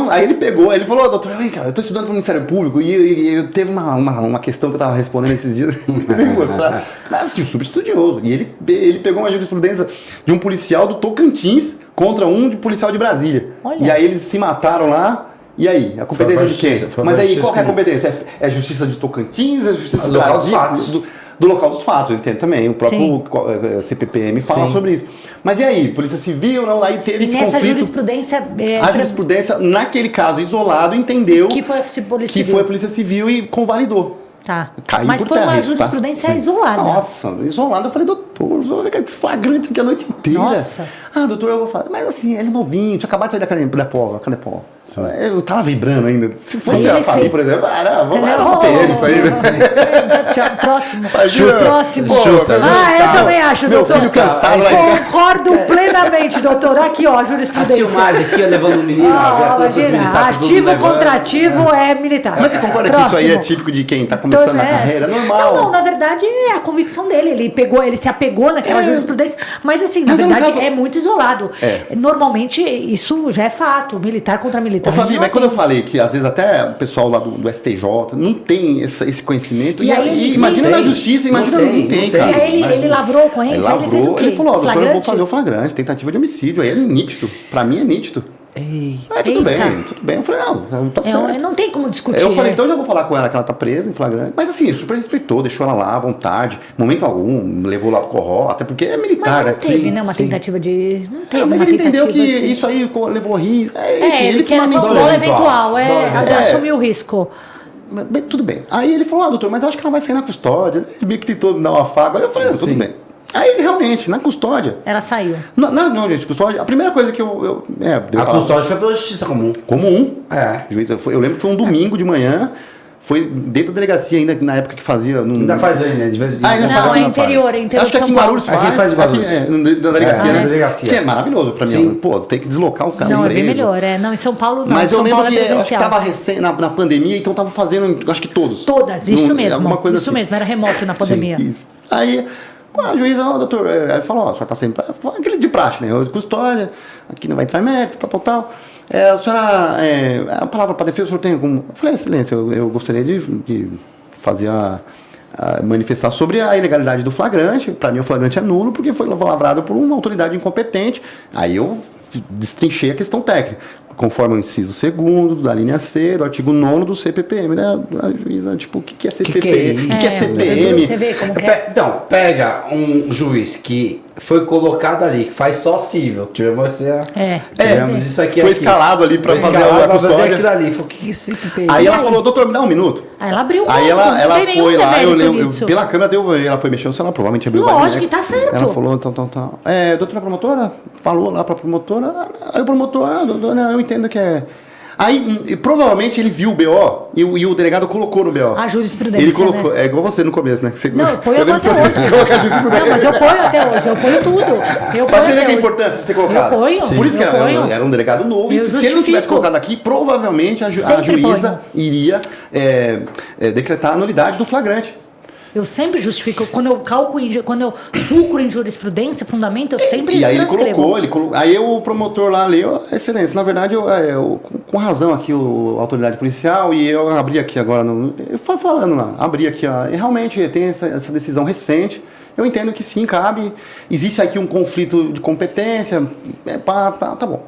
Aí ele pegou, ele falou, doutor, eu tô estudando pro Ministério Público e eu teve uma questão que eu tava respondendo esses dias, mostrar. Mas assim, super estudioso. E ele pegou uma jurisprudência de um policial do Tocantins contra um de policial de Brasília. Olha. E aí eles se mataram lá. E aí, a competência de quem? Mas aí, qual que é a competência? É justiça de Tocantins? É justiça do local dos fatos. Do local dos fatos, eu entendo também. O próprio CPPM fala sobre isso. Mas e aí, Polícia Civil, não? Aí teve esse conflito. Jurisprudência... A jurisprudência, naquele caso isolado, entendeu que foi a Polícia Civil e convalidou. Tá. Caiu mas por foi terra, uma isso, jurisprudência isolada. Nossa, isolada. Eu falei, doutor, vou ficar esse flagrante aqui a noite inteira. Nossa. Doutor, eu vou falar. Mas assim, ele é novinho, tinha acabado de sair da Cadepol. Eu tava vibrando ainda. Se fosse a Fabi, por exemplo, vamos ter isso aí, né? Próximo. Próximo. Eu também acho, meu doutor. Filho cansado, concordo plenamente, doutor. Aqui, ó, jurisprudência. A filmagem aqui, levando o menino, ativo contra ativo é militar. Mas você concorda que isso aí é típico de quem tá começando na carreira? É normal. Não, na verdade é a convicção dele. Ele se apegou naquela jurisprudência. Mas assim, na verdade é muito isolado. Normalmente isso já é fato. Militar contra militar. Ô, Fabi, mas quando eu falei que às vezes até o pessoal lá do STJ não tem esse conhecimento, e imagina na justiça, imagina não tem, cara. E aí ele lavrou com ele, ele fez o quê? Ele falou, eu vou fazer o flagrante, tentativa de homicídio, aí é nítido, pra mim é nítido. Tudo bem. Eu falei, não, tá certo. Não tem como discutir. Eu falei, então eu já vou falar com ela que ela tá presa em flagrante. Mas assim, super respeitou, deixou ela lá à vontade, momento algum, levou lá pro corró, até porque é militar, mas não teve, né, uma tentativa de... Não teve mas ele entendeu que isso aí levou risco. Ele fundamentou o eventual, assumiu o risco. Tudo bem. Aí ele falou, doutor, mas eu acho que ela vai sair na custódia. Ele meio que tentou me dar uma faca. Eu falei, tudo bem. Aí, realmente, na custódia... Ela saiu. Não, gente, custódia... A primeira coisa que a custódia foi pela justiça comum. Eu lembro que foi um domingo de manhã... Foi dentro da delegacia ainda, na época que fazia... Ainda faz ainda, de vez em quando. Não, é interior Acho que aqui em Guarulhos faz. Aqui faz em Guarulhos. Na delegacia, né? Delegacia. Que é maravilhoso pra mim. Pô, tem que deslocar o cara. Não, é bem melhor. Não, em São Paulo não. Mas eu lembro que eu acho que tava recém na pandemia, então tava fazendo, acho que todos. Todas, isso mesmo. Alguma coisa isso assim. mesmo, era remoto na pandemia. Sim, isso. Aí... A juíza, doutor, aí falou, o senhor tá sempre... Aquele de praxe, né? Custódia, aqui não vai entrar mérito, tal. A senhora... a palavra para defesa, o senhor tem como... Eu falei, excelência, eu gostaria de fazer manifestar sobre a ilegalidade do flagrante. Para mim, o flagrante é nulo, porque foi lavrado por uma autoridade incompetente. Aí eu destrinchei a questão técnica. Conforme o inciso 2º da linha C, do artigo 9º do CPPM, né? A juíza, tipo, o que é CPPM? O que é CPM? Você vê como que é? Então, pega um juiz que foi colocado ali, que faz só civil. Tivemos isso aqui. Foi escalado ali para fazer a custódia. Aquilo ali. Falei, o que é CPPM? Aí ela falou, doutor, me dá um minuto. Aí ela abriu o Aí ela foi lá, pela câmera ela foi mexendo no celular, provavelmente abriu o Lógico que tá certo. Ela falou, doutora promotora, falou lá pra promotora, aí o promotor, eu entendo que é... Aí, provavelmente, ele viu o BO e o delegado colocou no BO. A jurisprudência, ele colocou, né? É igual você no começo, né? Não, eu ponho até hoje. Não, mas eu ponho até hoje, eu ponho tudo. Mas você vê que é importante você ter colocado? Eu ponho. Por isso que era um delegado novo. Se ele não tivesse colocado aqui, provavelmente a juíza iria decretar a nulidade do flagrante. Eu sempre justifico. Quando eu fulcro em jurisprudência, fundamento, eu sempre E aí transcrevo. ele colocou. Aí o promotor lá leu, excelência, na verdade, com razão aqui, a autoridade policial, e eu abri aqui agora, eu fui falando lá, abri aqui, ó, e realmente tem essa decisão recente, eu entendo que sim, cabe. Existe aqui um conflito de competência, tá bom.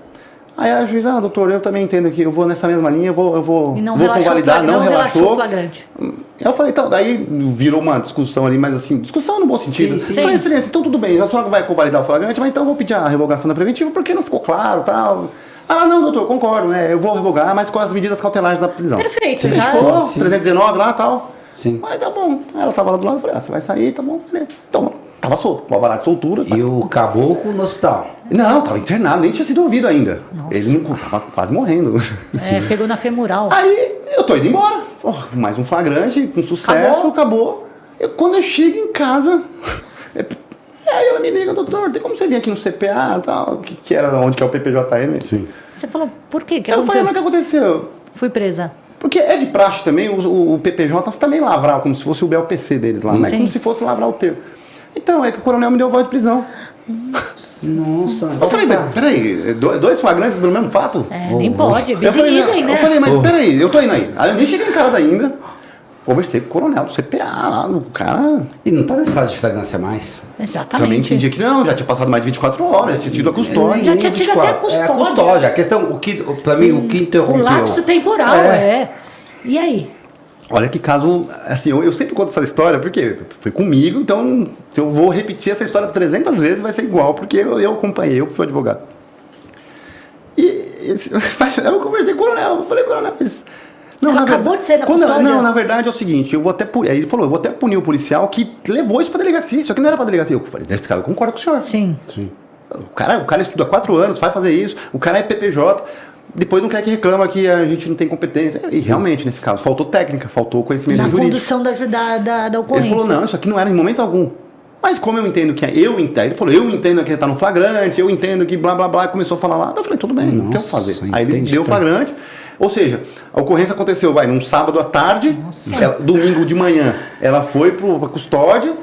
Aí a juíza, doutor, eu também entendo que eu vou nessa mesma linha, eu vou convalidar, não relaxou. Flagrante. Eu falei, então, daí virou uma discussão ali, mas assim, discussão no bom sentido. Sim. Eu falei, excelência, então tudo bem, a senhora vai convalidar o flagrante, mas então eu vou pedir a revogação da preventiva, porque não ficou claro e tal. Ah, não, doutor, concordo, né? Eu vou revogar, mas com as medidas cautelares da prisão. Perfeito, Sim, já. sim. 319 lá e tal. Sim. Mas tá bom. Aí ela tava lá do lado, eu falei, você vai sair, tá bom. Então, tava solto, o alvará de soltura. Tá. E o caboclo no hospital? Não, tava internado, nem tinha sido ouvido ainda. Nossa. Ele não tava quase morrendo. Pegou na femoral. Aí eu tô indo embora. Mais um flagrante, com sucesso, acabou. Quando eu chego em casa, aí ela me liga, doutor, tem como você vir aqui no CPA e tal, que era onde que é o PPJM? Sim. Você falou, por quê? Eu falei, mas o que aconteceu? Fui presa. Porque é de praxe também, o PPJ também lavrar, como se fosse o BLPC deles lá, né? Sim. Como se fosse lavrar o termo. Então, é que o coronel me deu voz de prisão. Nossa. Eu falei, mas peraí, dois flagrantes do mesmo fato? Nem pode, é Eu falei, idem, né? eu falei, mas peraí, eu tô indo aí. Aí eu nem cheguei em casa ainda. Conversei com o coronel do CPA lá, o cara... E não tá no estado de flagrância mais? Exatamente. Também entendia que não, já tinha passado mais de 24 horas, já tinha tido a custódia. Já tinha tido até a custódia. É a custódia. A questão, pra mim, o que interrompeu... O lapso temporal, E aí? Olha que caso, assim, eu sempre conto essa história, porque foi comigo, então se eu vou repetir essa história 300 vezes, vai ser igual, porque eu acompanhei, eu fui advogado. Eu conversei com o coronel, eu falei, coronel, mas... Não, ela acabou de sair da custódia? Não, na verdade é o seguinte, eu vou até punir, aí ele falou, eu vou até punir o policial que levou isso pra delegacia, só que não era pra delegacia. Eu falei, nesse caso, eu concordo com o senhor. Sim. O cara estuda há 4 anos, vai fazer isso, o cara é PPJ, depois não quer que reclama que a gente não tem competência. E realmente, nesse caso, faltou técnica, faltou conhecimento jurídico. Na condução da ocorrência. Ele falou, não, isso aqui não era em momento algum. Mas como eu entendo que ele falou, eu entendo que ele tá no flagrante, eu entendo que blá blá blá, começou a falar lá. Eu falei, tudo bem, não tem o que fazer. Aí ele deu o flagrante, ou seja, a ocorrência aconteceu, num sábado à tarde, domingo de manhã, ela foi pra custódia,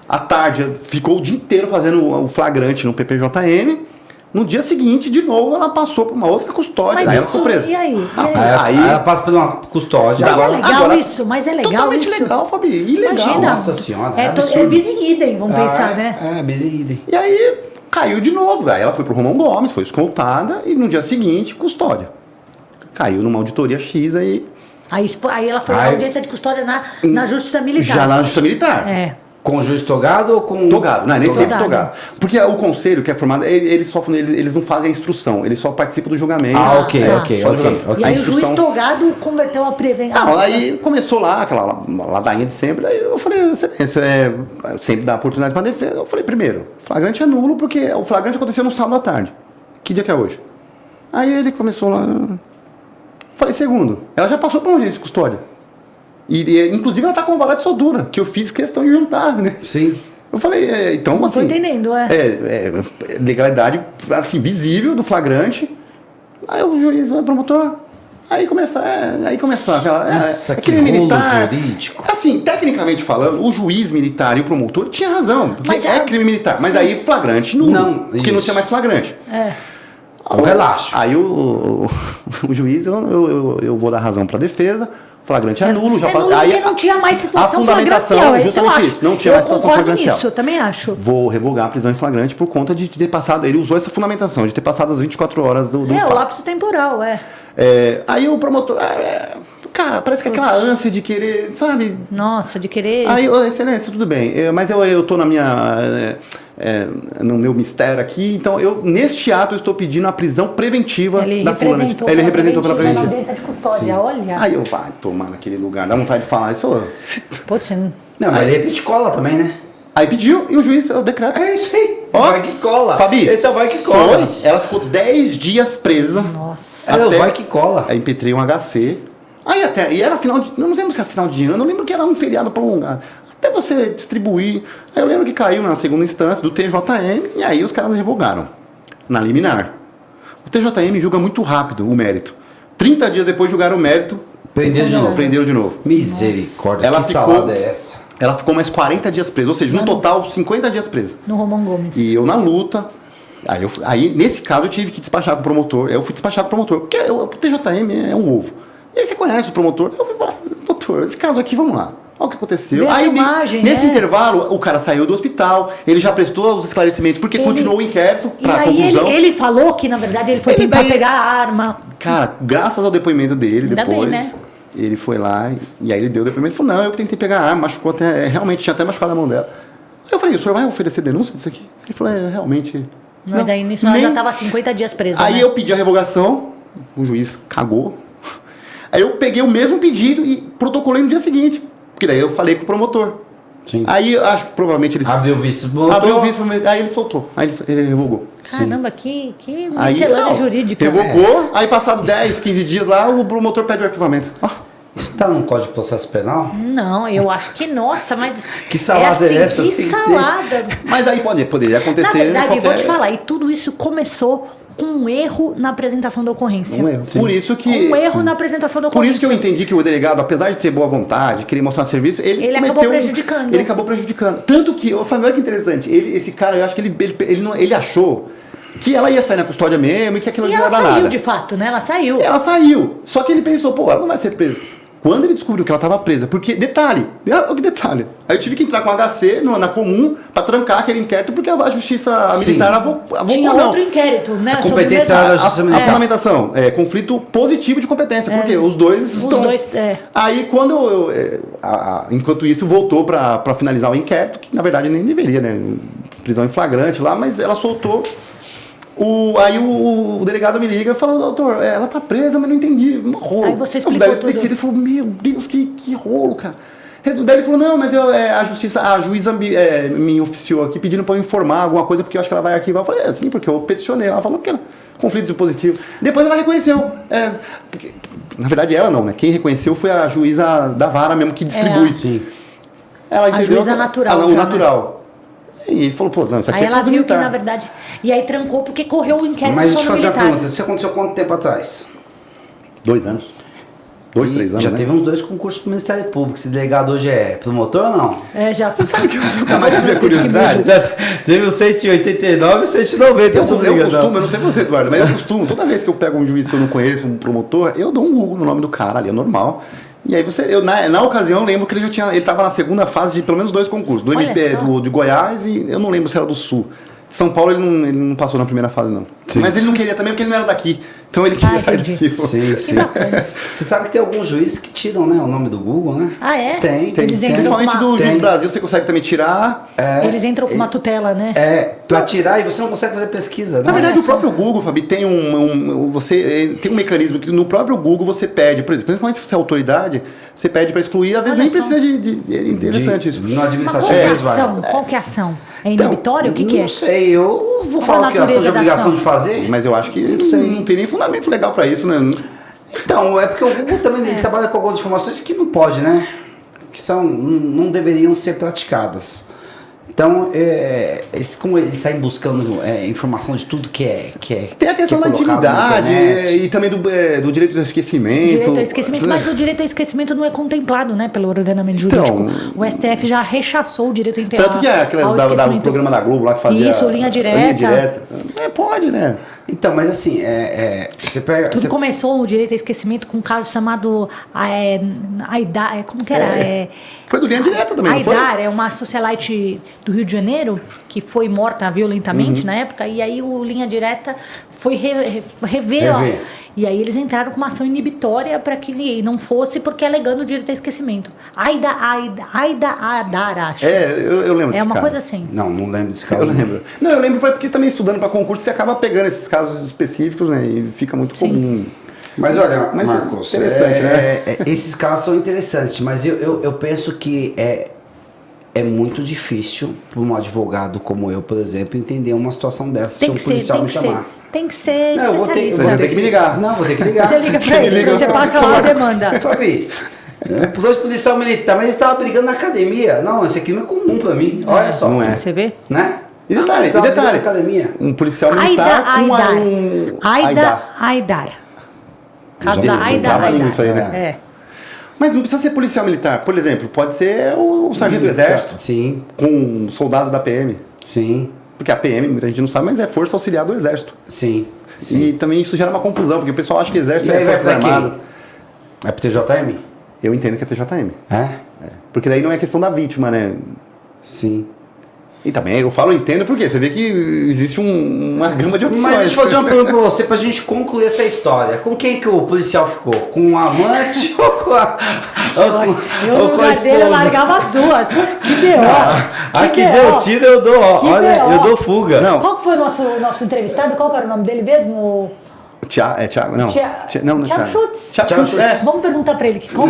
à tarde ficou o dia inteiro fazendo o flagrante no PPJM. No dia seguinte, de novo, ela passou por uma outra custódia. Mas aí ela ficou presa. E aí? Aí ela passa por uma custódia. Mas é legal isso? Mas é legal totalmente isso? Legal, Fabi. Ilegal. Imagina. Nossa senhora, é absurdo. bis in idem, vamos pensar, né? É, bis in idem. E aí, caiu de novo. Aí ela foi pro Romão Gomes, foi escoltada, e no dia seguinte, custódia. Caiu numa auditoria X aí. Aí ela foi na audiência de custódia na Justiça Militar. Já na Justiça Militar. Com o juiz togado ou com... Togado, não, nem sempre togado. Porque o conselho que é formado, eles não fazem a instrução, eles só participam do julgamento. Ok. E aí o juiz togado converteu a prevenção. Não, aí começou lá, aquela ladainha de sempre, aí eu falei, excelência, sempre dá oportunidade para defesa. Eu falei, primeiro, flagrante é nulo, porque o flagrante aconteceu no sábado à tarde. Que dia que é hoje? Aí ele começou lá... Falei, segundo, ela já passou por audiência de custódia. E, inclusive, ela tá com o alvará de soltura, que eu fiz questão de juntar, né? Sim. Eu falei, então, não assim... Não tô entendendo, legalidade, assim, visível do flagrante. Aí o juiz, o promotor... Aí começou aquela... Nossa, que crime rolo militar. jurídico. Assim, tecnicamente falando, o juiz militar e o promotor tinham razão, porque mas é crime militar. Mas aí flagrante nulo, porque não tinha mais flagrante. Relaxa. Aí o juiz, eu vou dar razão para a defesa, flagrante é nulo. Porque não tinha mais situação a fundamentação, flagrancial, justamente isso, não tinha mais situação flagrancial. Nisso, eu também acho. Vou revogar a prisão em flagrante por conta de ter passado, ele usou essa fundamentação, de ter passado as 24 horas do fato. O lapso temporal, Aí o promotor... Cara, parece que aquela ânsia de querer, sabe? Nossa, de querer... Aí, excelência, tudo bem, mas eu tô na minha... no meu mistério aqui, então neste ato eu estou pedindo a prisão preventiva da fulana. Ele representou pela preventiva. Na audiência de custódia, olha. Aí eu vai tomar naquele lugar, dá vontade de falar. Isso falou. Putz, não, mas de repente cola também, né? Aí pediu e o juiz, o decreto. É isso aí. Ó, vai que cola. Fabi, esse é o vai que cola. Ela ficou 10 dias presa. Nossa. É o vai que cola. Aí impetrei um HC. E era final de... Não lembro se era final de ano, eu lembro que era um feriado prolongado. Até você distribuir. Aí eu lembro que caiu na segunda instância do TJM e aí os caras revogaram na liminar. O TJM julga muito rápido o mérito. 30 dias depois julgaram o mérito. Prenderam de novo. Misericórdia, que salada é essa? Ela ficou mais 40 dias presa, ou seja, no total 50 dias presa. No Romão Gomes. E eu na luta. Aí, nesse caso, eu tive que despachar com o promotor. Eu fui despachar com o promotor, porque o TJM é um ovo. E aí você conhece o promotor. Eu fui falar, doutor, esse caso aqui, vamos lá. olha o que aconteceu. Vê a Aí, filmagem, nesse intervalo, o cara saiu do hospital, ele já prestou os esclarecimentos, porque continuou o inquérito para conclusão. Ele falou que, na verdade, ele foi tentar pegar a arma. Cara, graças ao depoimento dele, Ainda depois, bem, né? ele foi lá, e aí ele deu o depoimento e falou, não, eu que tentei pegar a arma, machucou até, realmente tinha até machucado a mão dela. Aí eu falei, o senhor vai oferecer denúncia disso aqui? Ele falou, realmente... Mas não, aí nisso ela já estava 50 dias presa, Aí né? eu pedi a revogação, o juiz cagou. Aí eu peguei o mesmo pedido e protocolei no dia seguinte. Porque daí eu falei com o promotor. Sim. Aí eu acho que provavelmente ele... Abriu o visto, abriu o visto, aí ele soltou. Aí ele revogou. Caramba, que Aí, miscelânea jurídica. Revogou, aí passado 10, 15 dias lá, o promotor pede o arquivamento. Isso tá no Código de Processo Penal? Não, eu acho que, nossa, mas... Que salada é essa? Que salada. Mas aí poderia acontecer... Na verdade, eu vou te falar, e tudo isso começou com um erro na apresentação da ocorrência. Um erro. Por isso que... Um erro na apresentação da Por ocorrência. isso que eu entendi que o delegado, apesar de ter boa vontade, querer mostrar serviço, ele acabou prejudicando. Ele acabou prejudicando. Tanto que, olha que interessante, esse cara, eu acho que ele achou que ela ia sair na custódia mesmo e que aquilo não ia dar nada. Ela saiu, de fato, né? Ela saiu. Ela saiu. Só que ele pensou, ela não vai ser presa. Quando ele descobriu que ela estava presa, porque, detalhe, olha que detalhe, aí eu tive que entrar com HC na comum para trancar aquele inquérito, porque a justiça militar avocou. Tinha outro inquérito, né? A competência da justiça militar. A fundamentação é conflito positivo de competência, porque os dois estão... Aí, quando enquanto isso, voltou para finalizar o inquérito, que na verdade nem deveria, né? Prisão em flagrante lá, mas ela soltou. Aí o delegado me liga e fala, doutor, ela tá presa, mas não entendi. Um rolo. Aí você explicou tudo. Ele falou, meu Deus, que rolo, cara. Daí ele falou, não, mas a juíza me oficiou aqui pedindo para eu informar alguma coisa, porque eu acho que ela vai arquivar. Eu falei, sim, porque eu peticionei. Ela falou que era conflito dispositivo. Depois ela reconheceu. Porque, na verdade, ela não, né? Quem reconheceu foi a juíza da vara mesmo que distribui. Sim. Ela entendeu. A juíza natural. O natural. E ele falou, não, isso aqui aí é ela viu militar. que, na verdade... E aí trancou porque correu o inquérito. Mas deixa eu fazer uma militar. pergunta. Isso aconteceu quanto tempo atrás? 2 anos. 2, 3 anos, já né? teve uns 2 concursos pro Ministério Público. Esse delegado hoje é promotor ou não? Já. Você sabe que eu mais tive a curiosidade? Já teve o 189 e o 190. Eu não sei você, Eduardo, mas eu costumo, toda vez que eu pego um juiz que eu não conheço, um promotor, eu dou um Google no nome do cara ali, é normal. E aí na ocasião, eu lembro que ele estava na segunda fase de pelo menos 2 concursos, do MP, de Goiás e eu não lembro se era do Sul. São Paulo ele não passou na primeira fase, não. Sim. Mas ele não queria também porque ele não era daqui. Então ele queria sair daqui. Sim. Você sabe que tem alguns juízes que tiram, né, o nome do Google, né? Ah, é? Tem. Principalmente do Juiz Brasil, você consegue também tirar. Eles entram com uma tutela, né? Pra tirar e você não consegue fazer pesquisa. Na verdade, o próprio Google, Fabi, tem você tem um mecanismo que no próprio Google você pede, por exemplo, principalmente se você é autoridade, você pede para excluir, às vezes nem precisa de é interessante isso. No administrativo qual que é a ação? É inibitório? O que é? Não sei, eu vou falar que é ação de obrigação de fazer. Mas eu acho que não tem nem fundamento legal para isso, né? Então, é porque o Google também ele trabalha com algumas informações que não pode, né? Que não deveriam ser praticadas. Então, como eles saem buscando informação de tudo que é tem a questão da intimidade e também do direito ao esquecimento. Direito ao esquecimento, mas o direito ao esquecimento não é contemplado, né, pelo ordenamento jurídico. O STF já rechaçou o direito ao tanto que o programa da Globo lá que fazia... Isso, linha direta. Pode, né? Então, mas assim, você pega... Tudo começou o direito ao esquecimento com um caso chamado Aidar, como que era? Foi do Linha Direta também, não foi? Aidar é uma socialite do Rio de Janeiro que foi morta violentamente na época, e aí o Linha Direta foi rever. E aí eles entraram com uma ação inibitória para que ele não fosse, porque alegando o direito ao esquecimento. Aidar, acho. Eu lembro desse uma caso. coisa assim. Não lembro desse caso. Eu lembro. Não, eu lembro porque também estudando para concurso você acaba pegando esses casos específicos, né? E fica muito comum. Mas olha, Marcos, interessante, né? Esses casos são interessantes, mas eu penso que é muito difícil para um advogado como eu, por exemplo, entender uma situação dessa se um policial me chamar. Tem que ser especialista. Você tem que me ligar. Não, vou ter que ligar. Você liga pra ele, você passa lá a demanda. Fabi, 2 policial militar, mas eles estavam brigando na academia. Não, esse aqui não é comum pra mim. Olha só. Não é. Você vê? Né? E detalhe, na academia. um policial militar Aidar. Caso da Aidar. Isso aí, né? Mas não precisa ser policial militar. Por exemplo, pode ser o sargento do exército. Sim. Com um soldado da PM. Sim. Porque a PM, muita gente não sabe, mas é força auxiliar do exército. Sim. E também isso gera uma confusão, porque o pessoal acha que exército é forças armadas. É pro TJM? Eu entendo que é TJM. É? Porque daí não é questão da vítima, né? Sim. E também eu entendo porque você vê que existe uma gama de opções. Mas deixa eu fazer uma pergunta pra você, pra gente concluir essa história. Com quem que o policial ficou? Com o amante ou com a Eu no lugar dele largava as duas. Que B.O. Aqui deu tiro, eu dou, olha, eu dou fuga. Não. Qual que foi o nosso entrevistado? Qual que era o nome dele mesmo? Thiago, não. Thiago Schutz. Thiago Schutz, Vamos perguntar pra ele, qual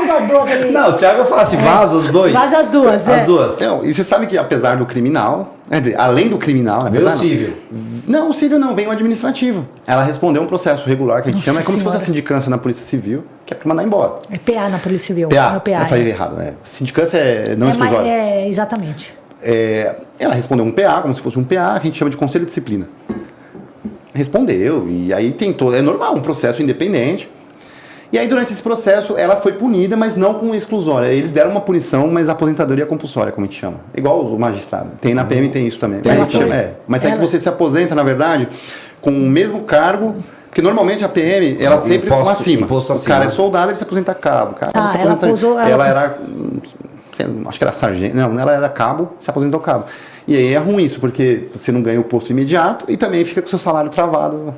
das duas ele... Não, o Thiago fala assim, vaza os dois. Vaza as duas, As duas. Não, e você sabe que apesar do criminal, quer dizer, além do criminal... Veio o cível. Não, o cível não, vem o administrativo. Ela respondeu um processo regular, que a gente chama, é como se fosse a sindicância na Polícia Civil, que é pra mandar embora. É PA na Polícia Civil. PA, eu falei errado, sindicância é não exclusória. Exatamente. Ela respondeu um PA, como se fosse um PA, que a gente chama de conselho de disciplina. Respondeu, e aí tentou, é normal, um processo independente. E aí durante esse processo ela foi punida, mas não com exclusória. Eles deram uma punição, mas aposentadoria compulsória, como a gente chama. Igual o magistrado. Tem na PM, tem isso também. Mas é que você se aposenta, na verdade, com o mesmo cargo, porque normalmente a PM, ela sempre acima. O cara é soldado, ele se aposenta cabo. Ela era, acho que era sargento, não, ela era cabo, se aposentou cabo. E aí é ruim isso, porque você não ganha o posto imediato e também fica com o seu salário travado.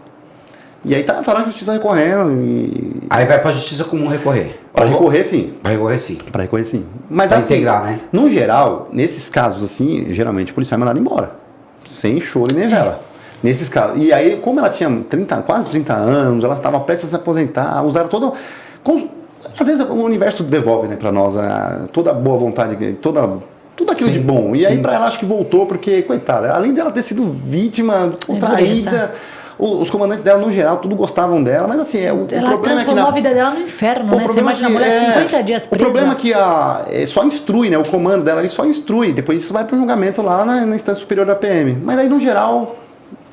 E aí tá na justiça recorrendo. Aí vai pra justiça comum recorrer. Pra recorrer, sim. Pra recorrer, sim. Pra recorrer, sim. Mas pra assim, integrar, né? No geral, nesses casos assim, geralmente o policial é mandado embora. Sem choro e nem vela. Nesses casos. E aí, como ela tinha quase 30 anos, ela estava prestes a se aposentar, usaram todo... Às vezes o universo devolve, né, pra nós toda a boa vontade, tudo aquilo de bom. E aí pra ela acho que voltou, porque, coitada, além dela ter sido vítima, traída, os comandantes dela, no geral, tudo gostavam dela, mas assim, o ela problema é que transformou a vida dela no inferno, né? Você imagina a mulher 50 dias presa. O problema é que só instrui, né? O comando dela, ele só instrui, depois isso vai pro julgamento lá na instância superior da PM. Mas aí, no geral...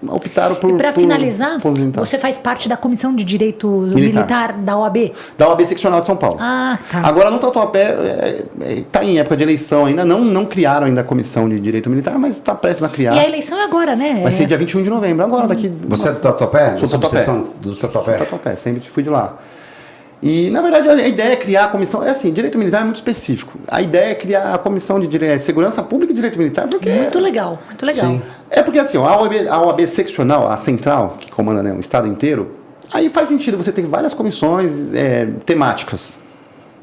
optaram por... E para finalizar, você faz parte da Comissão de Direito Militar da OAB? Da OAB Seccional de São Paulo. Ah, tá. Agora no Tatuapé está em época de eleição ainda, não criaram ainda a Comissão de Direito Militar, mas está prestes a criar. E a eleição é agora, né? Vai ser dia 21 de novembro, agora daqui... Você é do Tatuapé? Sou do Tatuapé. Do Tatuapé. Sou do Tatuapé, sempre fui de lá. E, na verdade, a ideia é criar a comissão... É assim, direito militar é muito específico. A ideia é criar a comissão de segurança pública e direito militar, porque... Muito legal, muito legal. Sim. É porque, assim, a OAB seccional, a central, que comanda, né, o estado inteiro, aí faz sentido você ter várias comissões temáticas.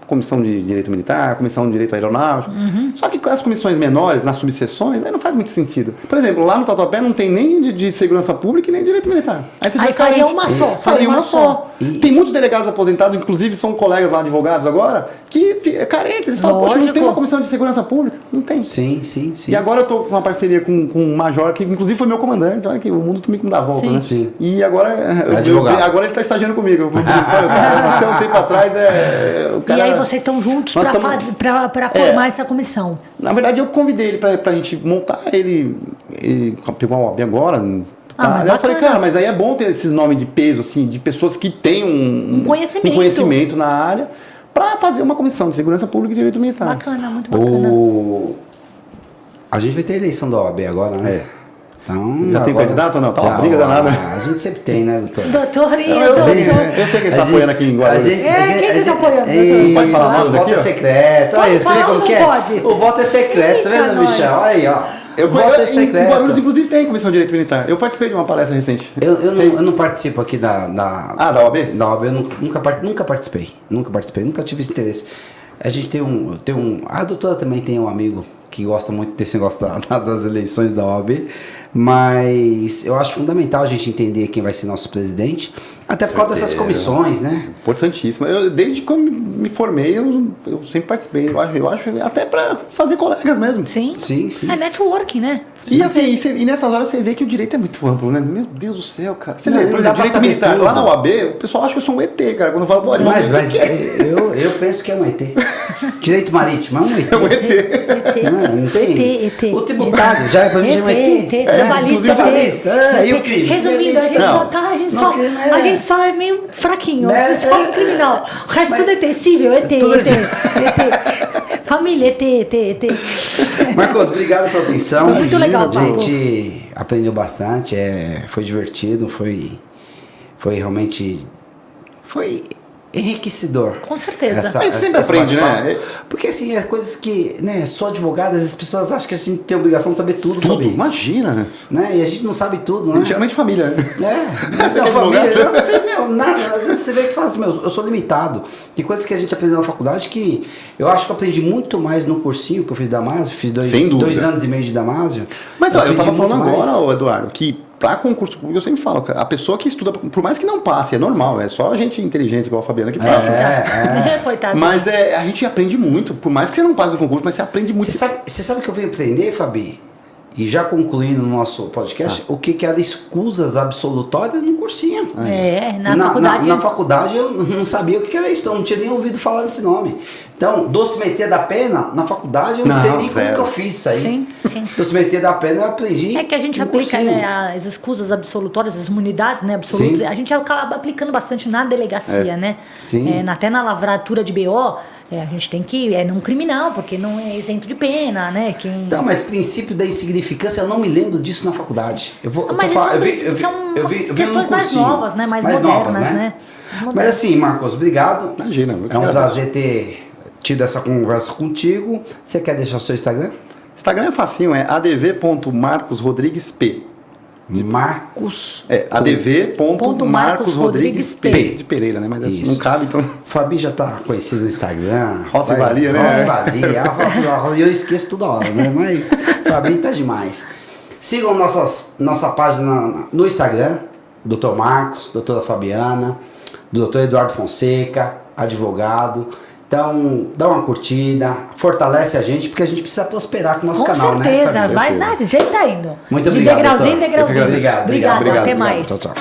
Comissão de Direito Militar, Comissão de Direito Aeronáutico. Só que com as comissões menores, nas subseções, aí não faz muito sentido. Por exemplo, lá no Tatuapé não tem nem de segurança pública e nem de direito militar. Aí você faria uma só. Faria uma só. Tem muitos delegados aposentados, inclusive são colegas lá, advogados agora, que é carentes. Eles falam, poxa, não tem uma comissão de segurança pública? Não tem. Sim. E agora eu tô com uma parceria com um major, que inclusive foi meu comandante. Olha que o mundo também me dá a volta, né? Sim. E agora, agora ele tá estagiando comigo. Até um tempo atrás, o cara... E aí vocês estão juntos para formar essa comissão? Na verdade, eu convidei ele pra gente montar. Ele pegou a OAB agora... Aí eu falei, cara, mas aí é bom ter esses nomes de peso, assim, de pessoas que têm um conhecimento na área, para fazer uma comissão de segurança pública e direito militar. Bacana, muito bacana. A gente vai ter eleição da OAB agora, né? Então, já tem candidato ou não? Tá uma briga danada. A gente sempre tem, né, doutor? Doutor, eu sei quem está apoiando aqui em Guarulhos. Quem você está apoiando, doutor? Não pode falar nada daqui, O voto é secreto. Olha, você vê como que é? O voto é secreto, tá vendo, Michel? Olha aí, ó. O voto é secreto. Em Guarulhos, inclusive, tem Comissão de Direito Militar. Eu participei de uma palestra recente. Eu não participo aqui da OAB? Da OAB, eu nunca participei. Nunca tive esse interesse. A gente tem um... A doutora também tem um amigo que gosta muito desse negócio das eleições da OAB, mas eu acho fundamental a gente entender quem vai ser nosso presidente, até por causa dessas comissões, né? Importantíssimo. Desde que eu me formei, eu sempre participei. Eu acho até para fazer colegas mesmo. Sim. Sim. É networking, né? E assim, e nessas horas você vê que o direito é muito amplo, né? Meu Deus do céu, cara. Você vê, por exemplo, direito militar, tudo. Lá na OAB, o pessoal acha que eu sou um ET, cara. Quando eu falo, pode, mas eu penso que é um ET. Direito marítimo, é um ET. É um ET. Não tem? ET. O tributário, já é pra mim é um ET. Trabalhista. E o crime? Resumindo, a gente só é meio fraquinho. Só o criminal. O resto tudo é ET. Cível, ET. Família, ET. Marcos, obrigado pela atenção. Muito legal, A gente aprendeu bastante, foi divertido, foi realmente... enriquecedor. Com certeza. A gente sempre aprende, né? Porque assim, é coisas que, né, sou advogado, as pessoas acham que a gente tem a obrigação de saber tudo. Tudo, Fabi. imagina. Né? E a gente não sabe tudo, né? Geralmente família, né? Mas Você a é família, advogado? eu não sei nada. Às vezes você vê que fala assim, eu sou limitado. Tem coisas que a gente aprendeu na faculdade que eu acho que eu aprendi muito mais no cursinho que eu fiz Damásio. Fiz 2 anos e meio de Damásio. Mas ó, eu tava falando agora, mais. Eduardo, que para concurso público eu sempre falo, a pessoa que estuda, por mais que não passe, é normal, é só gente inteligente igual a Fabiana que passa. Coitado. Mas a gente aprende muito, por mais que você não passe no concurso, mas você aprende muito. Você sabe que eu venho aprender, Fabi? E já concluindo o nosso podcast, o que era escusas absolutórias no cursinho. Na faculdade. Na faculdade eu não sabia o que era isso, eu não tinha nem ouvido falar desse nome. Então, dosimetria da pena, na faculdade eu não sei nem como que eu fiz isso aí. Sim. Dosimetria da pena eu aprendi. É que a gente aplica, né, as escusas absolutórias, as imunidades, né, absolutas. Sim. A gente acaba aplicando bastante na delegacia, né? Sim. Até na lavratura de BO. A gente tem que, não criminal, porque não é isento de pena, né? Então, mas princípio da insignificância, eu não me lembro disso na faculdade. São questões mais novas, né? Mais modernas, né? Mas assim, Marcos, obrigado. Imagina. É um prazer ter tido essa conversa contigo. Você quer deixar seu Instagram? Instagram é facinho, é adv.marcosrodriguesp. Marcos. adv.marcosrodriguesp. De Pereira, né? Mas não cabe, então. Fabi já tá conhecido no Instagram. Rossi Valia, né? Rossi Valia. Eu esqueço toda hora, né? Mas Fabi tá demais. Sigam nossa página no Instagram. Dr. Marcos, doutora Fabiana, doutor Eduardo Fonseca, advogado. Então, dá uma curtida, fortalece a gente, porque a gente precisa prosperar com o nosso canal, né? Com certeza, vai dar, já tá indo. Muito obrigado. De degrauzinho em degrauzinho. Obrigado. Até mais. Tchau.